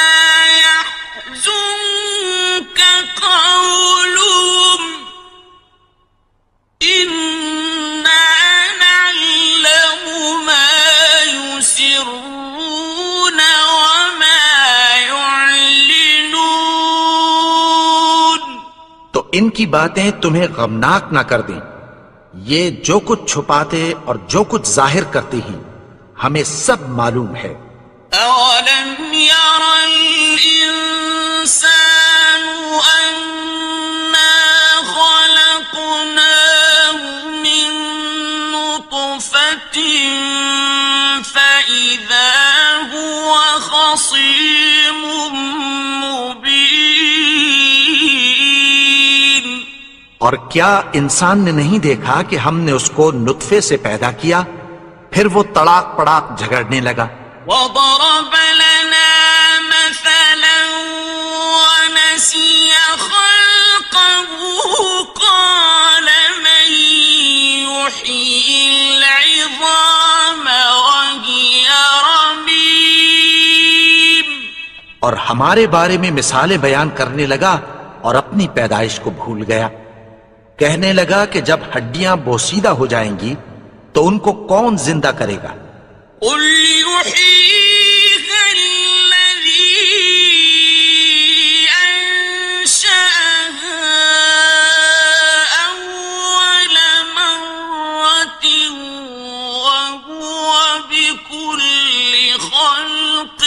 يحزنك قولهم إنا نعلم ما يسرون وما يعلنون. تو ان کی باتیں تمہیں غمناک نہ کر دیں. یہ جو کچھ چھپاتے اور جو کچھ ظاہر کرتے ہیں ہمیں سب معلوم ہے. أَوَلَمْ يَرَ الْإِنسَانُ أَنَّا خَلَقْنَاهُ مِن نُّطْفَةٍ فَإِذَا هُوَ خَصِيمٌ مُّبِينٌ. اور کیا انسان نے نہیں دیکھا کہ ہم نے اس کو نطفے سے پیدا کیا پھر وہ تڑاک پڑاک جھگڑنے لگا. وَضَرَبَ لَنَا مَثَلًا وَنَسِيَ خَلْقَهُ قَالَ مَن يُحْيِي الْعِظَامَ وَهِيَ رَمِيمٌ. اور ہمارے بارے میں مثالیں بیان کرنے لگا اور اپنی پیدائش کو بھول گیا. کہنے لگا کہ جب ہڈیاں بوسیدہ ہو جائیں گی تو ان کو کون زندہ کرے گا؟ قُلْ يُحْيِيهَا الَّذِي أَنشَأَهَا أَوَّلَ مَرَّةٍ وَهُوَ بِكُلِّ خَلْقٍ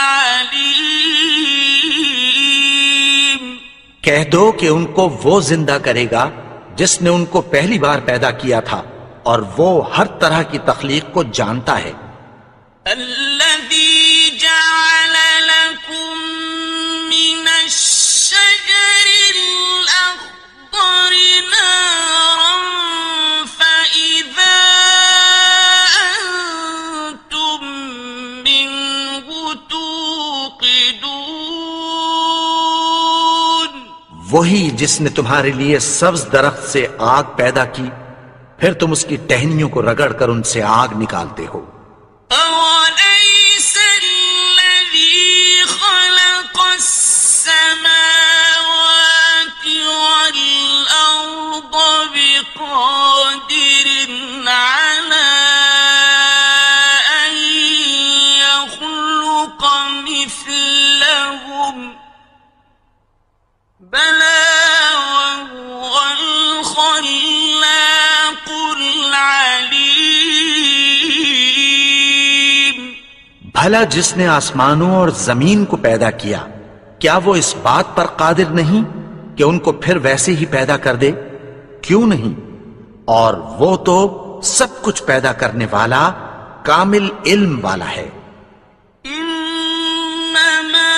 عَلِيمٌ. کہہ دو کہ ان کو وہ زندہ کرے گا جس نے ان کو پہلی بار پیدا کیا تھا اور وہ ہر طرح کی تخلیق کو جانتا ہے. الذي جعل لكم من الشجر الأخضر نارا فإذا أنتم منه توقدون. وہی جس نے تمہارے لیے سبز درخت سے آگ پیدا کی پھر تم اس کی ٹہنیوں کو رگڑ کر ان سے آگ نکالتے ہو. أَوَلَيْسَ الَّذِي خَلَقَ السَّمَاوَاتِ وَالْأَرْضَ بِقَادِرٍ عَلَىٰ أَن يَخْلُقَ مِثْلَهُم ۚ بَلَىٰ وَهُوَ الْخَلَّاقُ الْعَلِيمُ. بھلا جس نے آسمانوں اور زمین کو پیدا کیا کیا وہ اس بات پر قادر نہیں کہ ان کو پھر ویسے ہی پیدا کر دے؟ کیوں نہیں؟ اور وہ تو سب کچھ پیدا کرنے والا کامل علم والا ہے. إنما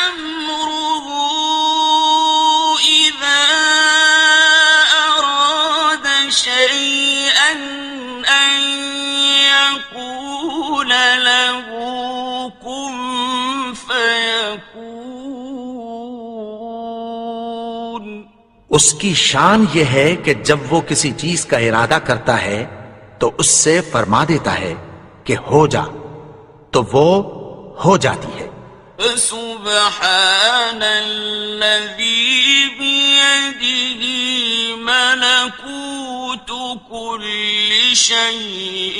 أمره إذا أراد شيئا أن يقول له كن فيكون. اس کی شان یہ ہے کہ جب وہ کسی چیز کا ارادہ کرتا ہے تو اس سے فرما دیتا ہے کہ ہو جا، تو وہ ہو جاتی ہے. فسبحان الذي بيده ملكوت كل شيء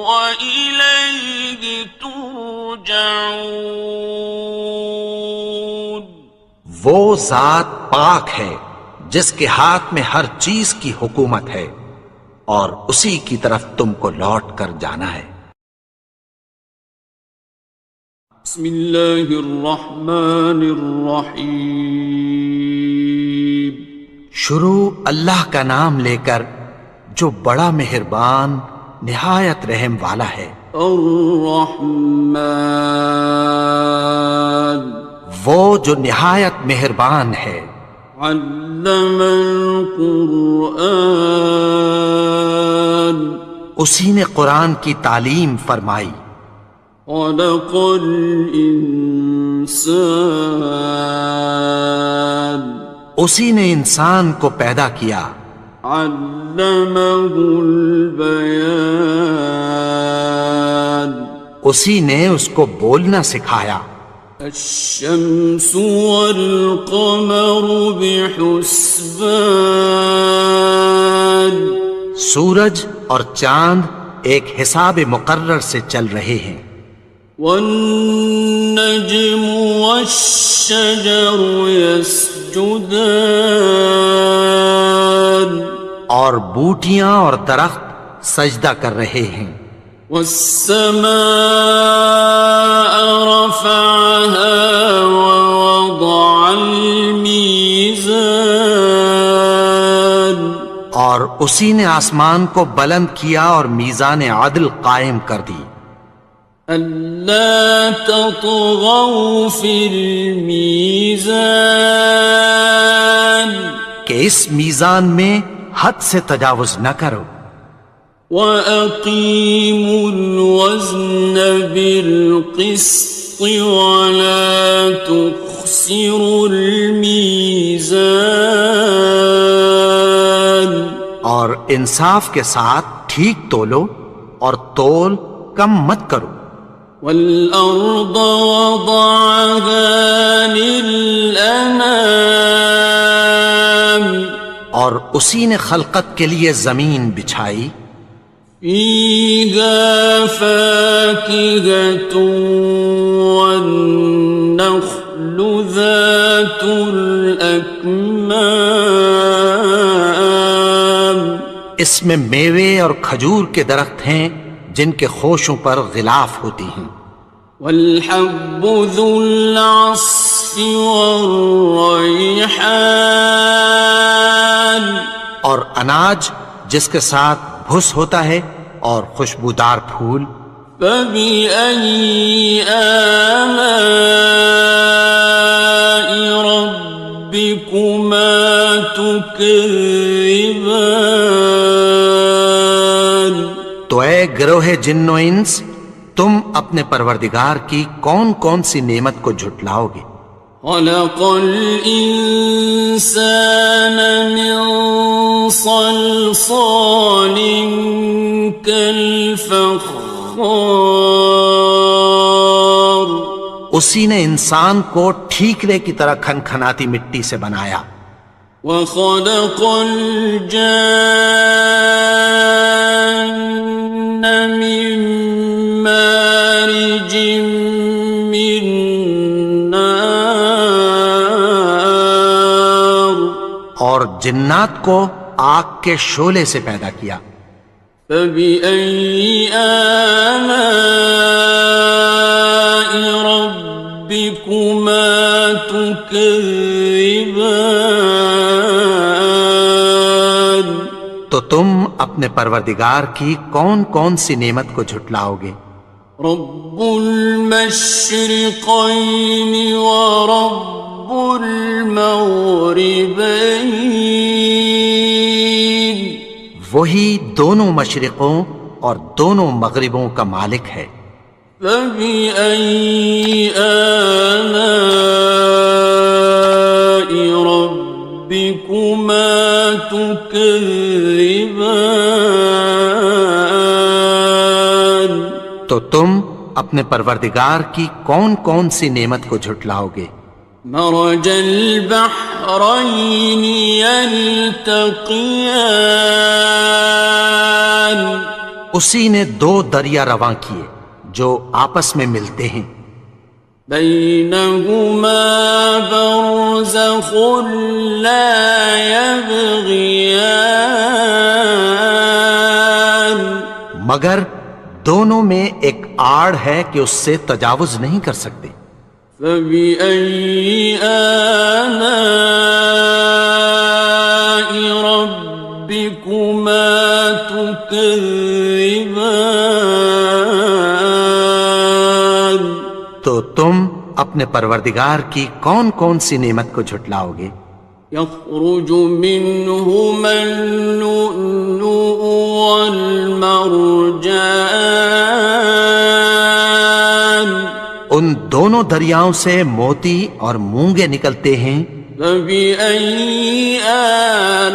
وإليه ترجعون. وہ ذات پاک ہے جس کے ہاتھ میں ہر چیز کی حکومت ہے اور اسی کی طرف تم کو لوٹ کر جانا ہے. بسم اللہ الرحمن الرحیم. شروع اللہ کا نام لے کر جو بڑا مہربان نہایت رحم والا ہے. الرحمن وہ جو نہایت مہربان ہے. علم القرآن اسی نے قرآن کی تعلیم فرمائی. خلق الانسان اسی نے انسان کو پیدا کیا. علمہ البیان اسی نے اس کو بولنا سکھایا. الشمس والقمر بحسبان سورج اور چاند ایک حساب مقرر سے چل رہے ہیں. والنجم والشجر يسجدان اور بوٹیاں اور درخت سجدہ کر رہے ہیں. والسماء رفعها ووضع الميزان اور اسی نے آسمان کو بلند کیا اور میزان عدل قائم کر دی. ألا تطغوا في الميزان کہ اس میزان میں حد سے تجاوز نہ کرو. وَأَقِيمُوا الْوَزْنَ بِالْقِسْطِ وَلَا تُخْسِرُوا الْمِيزَانَ اور انصاف کے ساتھ ٹھیک تولو اور تول کم مت کرو. وَالْأَرْضَ وَضَعَهَا لِلْأَنَامِ اور اسی نے خلقت کے لیے زمین بچھائی. فِيهَا فَاكِهَةٌ وَالنَّخْلُ ذَاتُ الْأَكْمَامِ اس میں میوے اور کھجور کے درخت ہیں جن کے خوشوں پر غلاف ہوتی ہیں. وَالْحَبُّ ذُو الْعَصْفِ وَالرَّيْحَانِ اور اناج جس کے ساتھ بھس ہوتا ہے اور خوشبودار پھول. فَبِأَيِّ آلَاءِ رَبِّكُمَا تُكَذِّبَانِ تو اے گروہ جن و انس، تم اپنے پروردگار کی کون کون سی نعمت کو جھٹلاؤ گے؟ خَلَقَ الْإِنسَانَ مِنْ صَلْصَالٍ كَالْفَخَّارِ اسی نے انسان کو ٹھیکرے کی طرح کھنکھناتی مٹی سے بنایا. وَخَلَقَ الْجَانَّ مِن مَّارِجٍ مِّن نَّارٍ اور جنات کو آگ کے شعلے سے پیدا کیا. فَبِأَيِّ آلَاءِ رَبِّكُمَا تُكَذِّبَانِ تو تم اپنے پروردگار کی کون کون سی نعمت کو جھٹلاؤ گے؟ رب المشرقين ورب المغربين وہی دونوں مشرقوں اور دونوں مغربوں کا مالک ہے۔ فبأي آلاء ربكما تكذبان؟ تو تم اپنے پروردگار کی کون کون سی نعمت کو جھٹلاؤ گے؟ مرج البحرين يلتقيان، اسی نے دو دریا رواں کیے جو آپس میں ملتے ہیں، بينهما برزخ لا يبغيان، مگر دونوں میں ایک آڑ ہے کہ اس سے تجاوز نہیں کر سکتے۔ فبأي آلاء ربكما تكذبان؟ تو تم اپنے پروردگار کی کون کون سی نعمت کو جھٹلاؤ گے؟ يخرج منهما اللؤلؤ والمرجان، ان دونوں دریاؤں سے موتی اور مونگے نکلتے ہیں۔ فبأي آلاء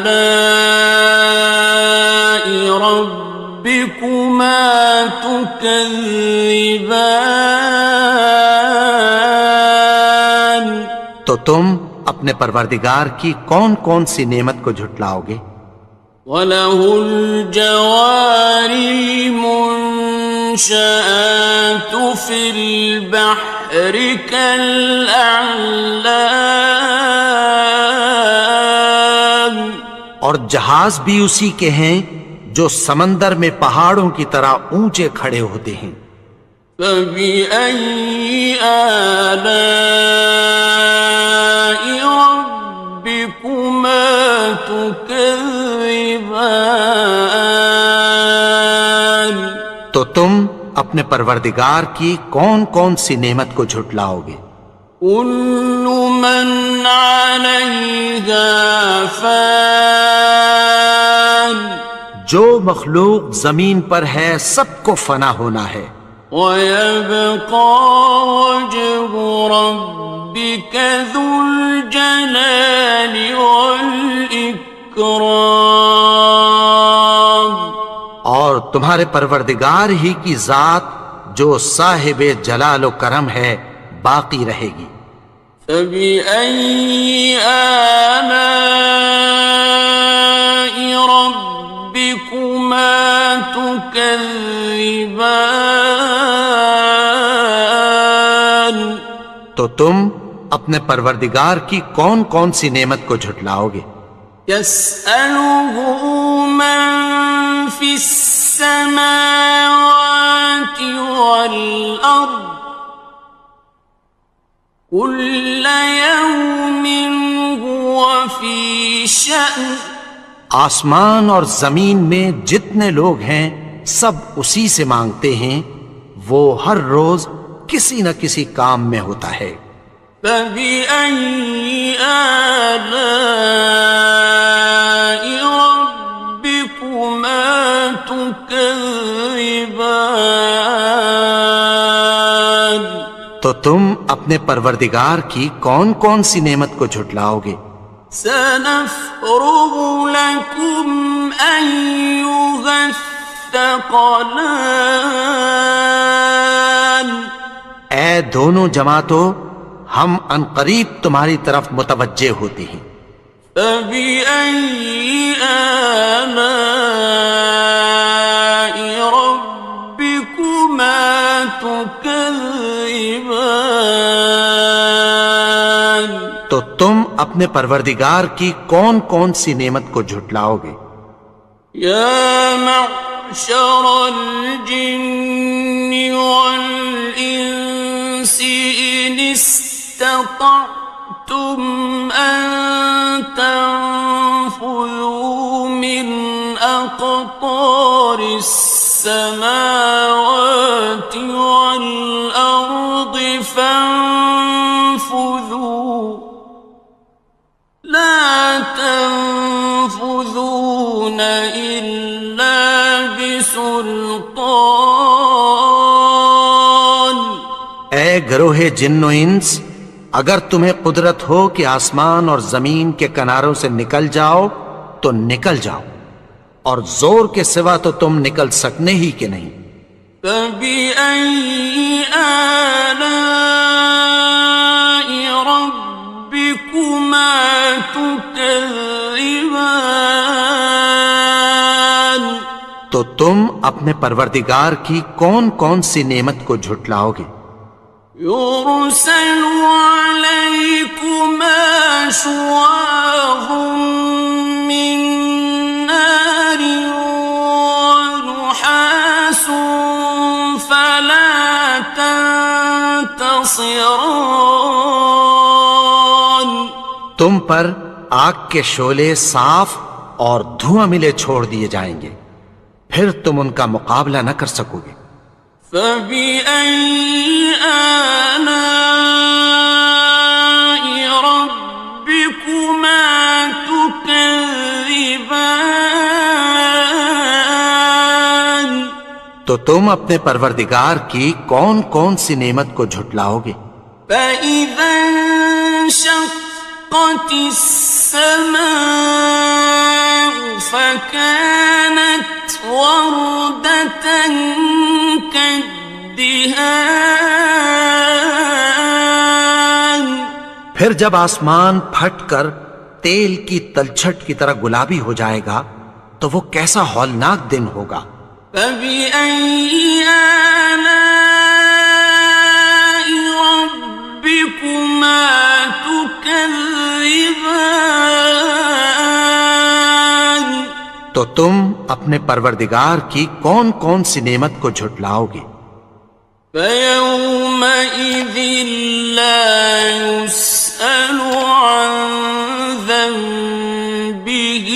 ربكما تكذبان؟ تو تم اپنے پروردگار کی کون کون سی نعمت کو جھٹلاؤ گے؟ وَلَهُ الْجَوَارِ الْمُنشَآتُ فِي الْبَحْرِ كَالْأَعْلَامِ، اور جہاز بھی اسی کے ہیں جو سمندر میں پہاڑوں کی طرح اونچے کھڑے ہوتے ہیں۔ فَبِأَيِّ آلَاءِ رَبِّكُمَا تُكَذِّبَانِ؟ تو تم اپنے پروردگار کی کون کون سی نعمت کو جھٹلاؤ گے؟ كُلُّ مَنْ عَلَيْهَا فَانٍ، جو مخلوق زمین پر ہے سب کو فنا ہونا ہے، وَيَبْقَى وَجْهُ رَبِّكَ ذُو الْجَلَالِ وَالْإِكْرَامِ، اور تمہارے پروردگار ہی کی ذات جو صاحب جلال و کرم ہے باقی رہے گی۔ فَبِأَيِّ آلَاءِ رَبِّكُمَا تُكَذِّبَانِ؟ تو تم اپنے پروردگار کی کون کون سی نعمت کو جھٹلاؤ گے؟ يَسْأَلُهُ مَن فِي السَّمَاوَاتِ وَالْأَرْضِ كُلَّ يَوْمٍ هُوَ فِي شَأْنٍ، آسمان اور زمین میں جتنے لوگ ہیں سب اسی سے مانگتے ہیں، وہ ہر روز کسی نہ کسی کام میں ہوتا ہے۔ فَبِأَيِّ آلَاءِ رَبِّكُمَا تُكَذِّبَانِ؟ تو تم اپنے پروردگار کی کون کون سی نعمت کو جھٹلاؤ گے؟ سَنَفْرُغُ لَكُمْ أَيُّهَ الثَّقَلَانِ؟ اے دونوں جماعتوں، ہم عنقریب تمہاری طرف متوجہ ہوتے ہیں۔ فَبِأَيِّ آلَاءِ رَبِّكُمَا تُكَذِّبَانِ؟ تو تم اپنے پروردگار کی کون کون سی نعمت کو جھٹلاؤ گے؟ يَا مَعْشَرَ الْجِنِّ وَالْإِنسِ إِنِ اسْتَطَعْتُمْ أَن تَنفُذُوا مِنْ أَقْطَارِ السَّمَاوَاتِ وَالْأَرْضِ فَانفُذُوا، لَا تَنفُذُونَ إلا بسلطان. اے گروہ جن و انس، اگر تمہیں قدرت ہو کہ آسمان اور زمین کے کناروں سے نکل جاؤ تو نکل جاؤ، اور زور کے سوا تو تم نکل سکنے ہی کہ نہیں۔ فَبِأَيِّ آلَاءِ رَبِّكُمَا تُكَذِّبَانِ؟ تو تم اپنے پروردگار کی کون کون سی نعمت کو جھٹلاؤ گے؟ يُرْسَلُ عَلَيْكُمَا شُوَاظٌ مِّن نَّارٍ وَنُحَاسٌ فَلَا تَنتَصِرَانِ۔ تم پر آگ کے شعلے صاف اور دھواں ملے چھوڑ دیے جائیں گے، پھر تم ان کا مقابلہ نہ کر سکو گے۔ فَبِأَيِّ آلَاءِ رَبِّكُمَا تُكَذِّبَانِ؟ تو تم اپنے پروردگار کی کون کون سی نعمت کو جھٹلاؤ گے؟ فَإِذَا انشَقَّتِ السَّمَاءُ فَكَانَتْ وَرْدَةً كَالدِّهَانِ۔ پھر جب آسمان پھٹ کر تیل کی تلچھٹ کی طرح گلابی ہو جائے گا تو وہ کیسا ہولناک دن ہوگا۔ فَبِأَيِّ آلَاءِ رَبِّكُمَا تُكَذِّبَانِ؟ تو تم اپنے پروردگار کی کون کون سی نعمت کو جھٹلاؤ گے؟ فَيَوْمَئِذٍ لَا يُسْأَلُ عَنْ ذَنبِهِ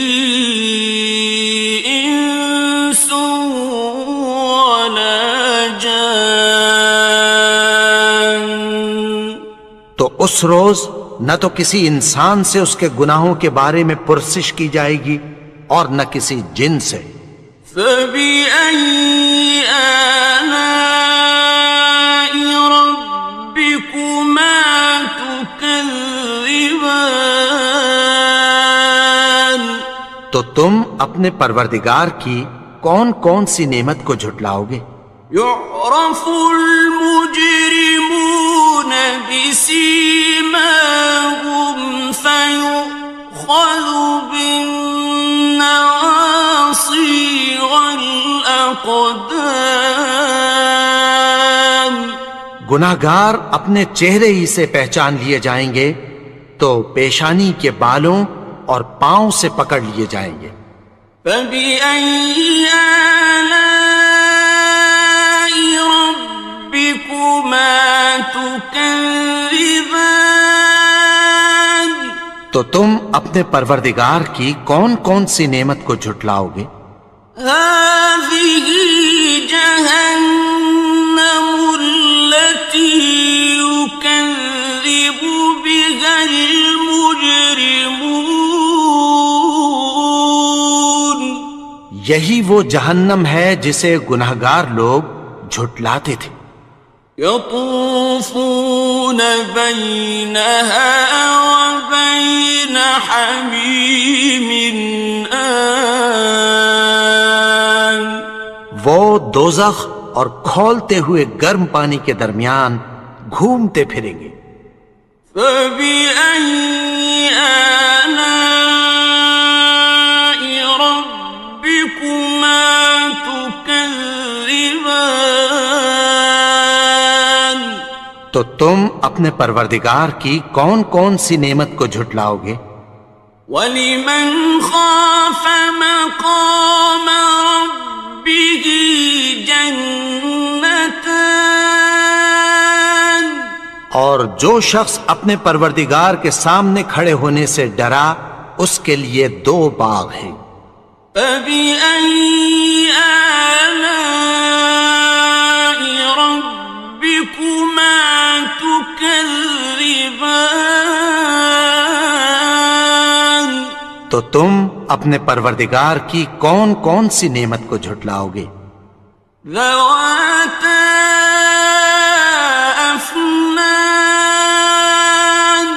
إِنسٌ وَلَا جَانٌ۔ تو اس روز نہ تو کسی انسان سے اس کے گناہوں کے بارے میں پرسش کی جائے گی اور نہ کسی جن سے۔ فَبِأَيِّ آلَاءِ رَبِّكُمَا تُكَذِّبَانِ؟ تو تم اپنے پروردگار کی کون کون سی نعمت کو جھٹلاؤ گے؟ يُعْرَفُ الْمُجْرِمُونَ بِسِيمَاهُمْ فَيُؤْخَذُ بِالنَّوَاصِي وَالْأَقْدَامِ۔ گناہگار اپنے چہرے ہی سے پہچان لیے جائیں گے تو پیشانی کے بالوں اور پاؤں سے پکڑ لیے جائیں گے۔ فَبِأَيِّ آلَاءِ رَبِّكُمَا تُكَذِّبَانِ؟ تو تم اپنے پروردگار کی کون کون سی نعمت کو جھٹلاؤ گے؟ هَٰذِهِ جَهَنَّمُ الَّتِي يُكَذِّبُ بِهَا الْمُجْرِمُونَ۔ یہی وہ جہنم ہے جسے گناہگار لوگ جھٹلاتے تھے۔ يَطُوفُونَ بَيْنَهَا وَبَيْنَ حَمِيمٍ آنٍ۔ وہ دوزخ اور کھولتے ہوئے گرم پانی کے درمیان گھومتے پھریں گے۔ فَبِأَيِّ آلَاءِ رَبِّكُمَا تُكَذِّبَانِ؟ تو تم اپنے پروردگار کی کون کون سی نعمت کو جھٹلاؤ گے؟ وَلِمَنْ خَافَ مَقَامَ رَبِّهِ جَنَّتَانِ؟ اور جو شخص اپنے پروردگار کے سامنے کھڑے ہونے سے ڈرا اس کے لیے 2 باغ ہیں۔ فَبِأَيِّ آلَاءِ رَبِّكُمَا تُكَذِّبَانِ؟ تو تم اپنے پروردگار کی کون کون سی نعمت کو جھٹلاؤ گے؟ ذواتا افنان،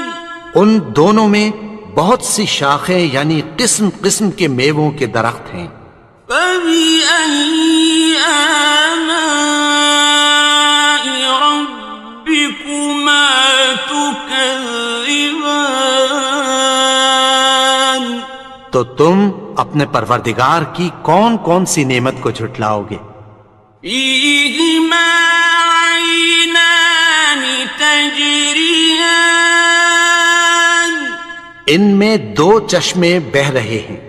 ان دونوں میں بہت سی شاخیں یعنی قسم قسم کے میووں کے درخت ہیں۔ فبأي آلاء ربكما تكذبان، تو تم اپنے پروردگار کی کون کون سی نعمت کو جھٹلاؤ گے؟ فيهما عينان تجريان، ان میں دو چشمے بہہ رہے ہیں۔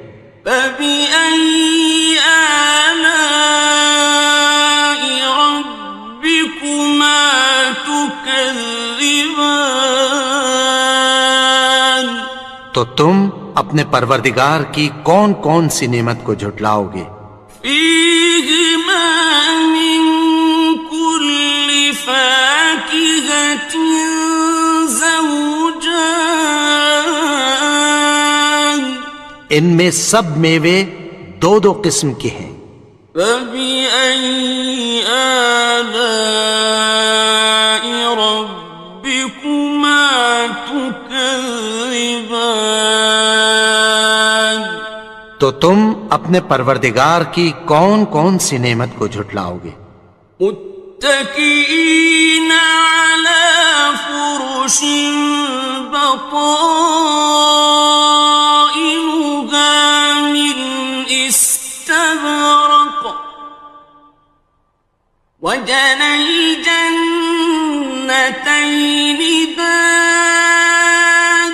فبأي آلاء ربكما تكذبان، تو تم اپنے پروردگار کی کون کون سی نعمت کو جھٹلاؤ گے؟ فيهما من كل فاكهة زوجان، ان میں سب میوے دو دو قسم کے ہیں۔ فبأي آلاء ربكما تكذبان، تو تم اپنے پروردگار کی کون کون سی نعمت کو جھٹلاؤ گے؟ متكئين على فرش بطائنها من استبرق، وجنى الجنتين دان،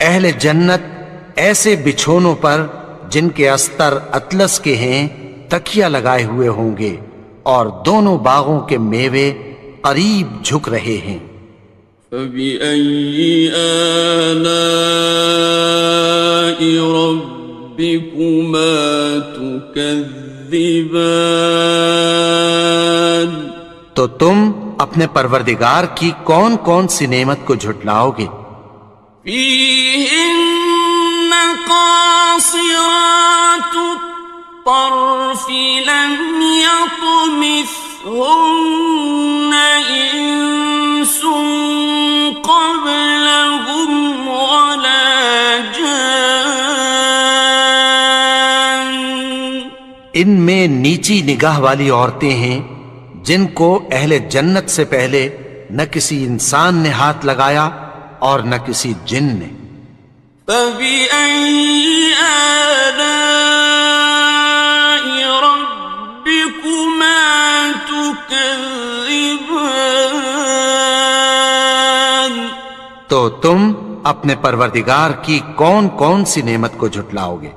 اہل جنت ایسے بچھونوں پر جن کے استر اطلس کے ہیں تکیہ لگائے ہوئے ہوں گے، اور دونوں باغوں کے میوے قریب جھک رہے ہیں۔ فبأي آلاء ربكما تكذبان، تو تم اپنے پروردگار کی کون کون سی نعمت کو جھٹلاؤ گے؟ فيهن قاصرات الطرف لم يطمثهن إنس قبلهم ولا جان، ان میں نیچی نگاہ والی عورتیں ہیں جن کو اہل جنت سے پہلے نہ کسی انسان نے ہاتھ لگایا اور نہ کسی جن نے۔ فبأي آلاء ربكما تكذبان، تو تم اپنے پروردگار کی کون کون سی نعمت کو جھٹلاؤ گے؟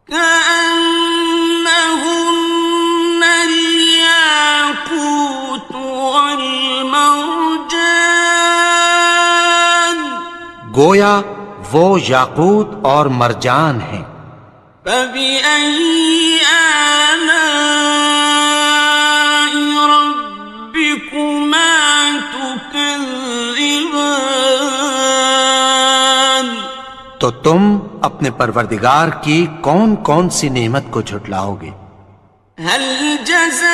كأنهن الياقوت والمرجان، گویا وہ یاقوت اور مرجان ہیں۔ فبأي آلاء ربكما تكذبان، تو تم اپنے پروردگار کی کون کون سی نعمت کو جھٹلاؤ گے؟ هل جزاء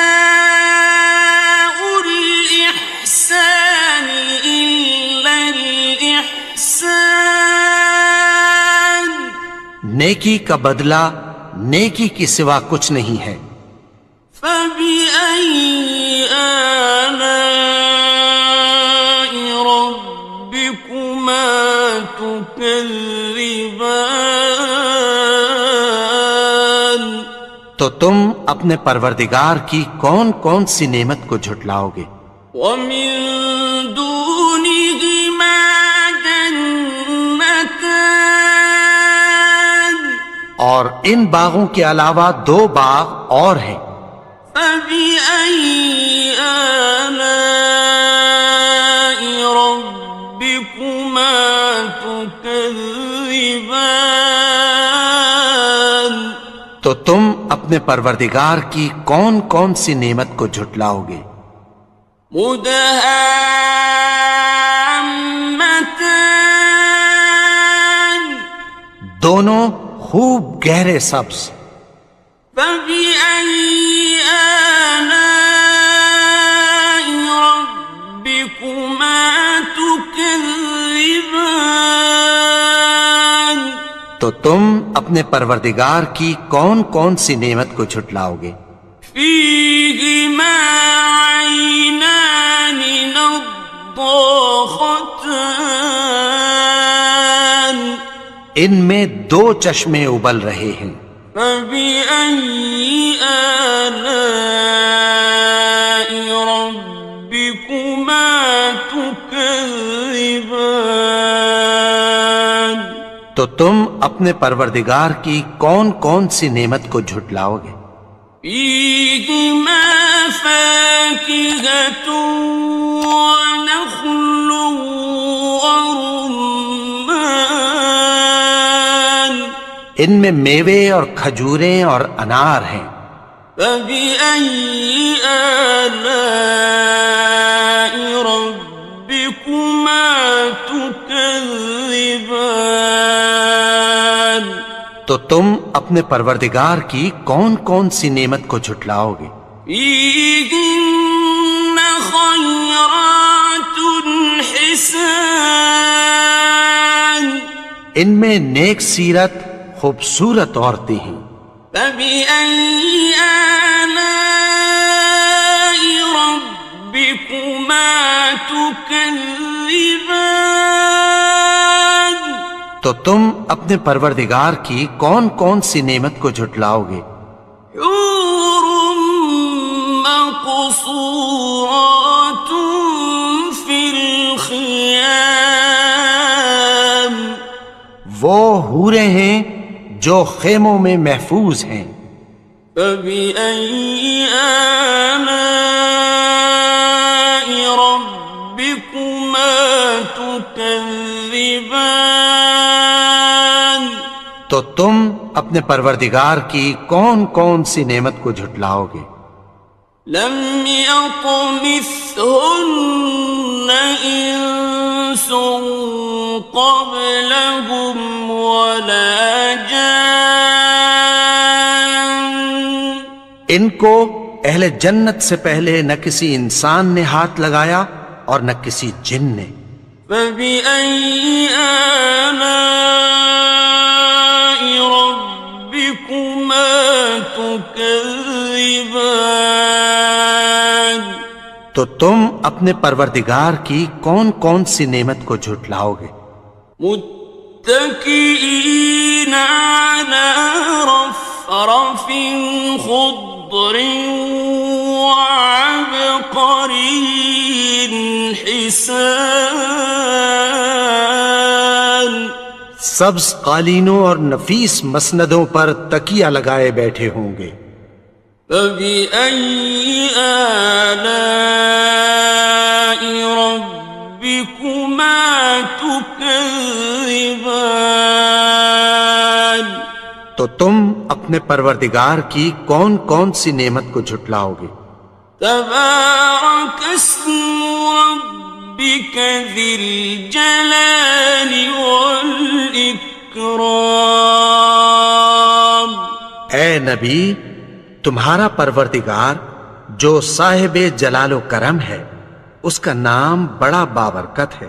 الإحسان إلا الإحسان، نیکی کا بدلہ نیکی کی سوا کچھ نہیں ہے۔ فبأي آلاء ربكما تكذبان، تو تم اپنے پروردگار کی کون کون سی نعمت کو جھٹلاؤ گے؟ ومن دونهما جنتان، اور ان باغوں کے علاوہ دو باغ اور ہیں۔ فبأي آلاء ربكما تكذبان، تو تم اپنے پروردگار کی کون کون سی نعمت کو جھٹلاؤ گے؟ مدهامتان، دونوں خوب گہرے سبز. فبأي آلاء ربكما تكذبان. تو تم اپنے پروردگار کی کون کون سی نعمت کو جھٹلاؤ گے؟ فيهما عينان نضاختان. ان میں دو چشمے ابل رہے ہیں. فبأي آلاء ربكما تكذبان. تو تم اپنے پروردگار کی کون کون سی نعمت کو جھٹلاؤ گے؟ فيهما فاكهة ونخل ورمان. ان میں میوے اور کھجوریں اور انار ہیں. فبأي آلاء ربكما تكذبان. تو تم اپنے پروردگار کی کون کون سی نعمت کو جھٹلاؤ گے؟ فيهن خيرات حسان. ان میں نیک سیرت خوبصورت عورتیں ہیں. فبأي آلاء ربكما تكذبان. تو تم اپنے پروردگار کی کون کون سی نعمت کو جھٹلاؤ گے؟ حور مقصورات في الخيام. وہ حوریں ہیں جو خیموں میں محفوظ ہیں. فبأي آلاء ربكما تكذبان. تو تم اپنے پروردگار کی کون کون سی نعمت کو جھٹلاؤ گے؟ لم يطمثهن إنس قبلهم ولا جان. ان کو اہل جنت سے پہلے نہ کسی انسان نے ہاتھ لگایا اور نہ کسی جن نے. فبأي آلاء ربكما تكذبان. تو تم اپنے پروردگار کی کون کون سی نعمت کو جھٹلاؤ گے؟ متكئين على رفرف خضر وعبقري حسان. سبز قالینوں اور نفیس مسندوں پر تکیہ لگائے بیٹھے ہوں گے. فبأي آلاء ربكما تكذبان. تو تم اپنے پروردگار کی کون کون سی نعمت کو جھٹلاؤ گے؟ تبارك اسم ربك ذي الجلال والإكرام. اے نبی، تمہارا پروردگار جو صاحب جلال و کرم ہے، اس کا نام بڑا بابرکت ہے.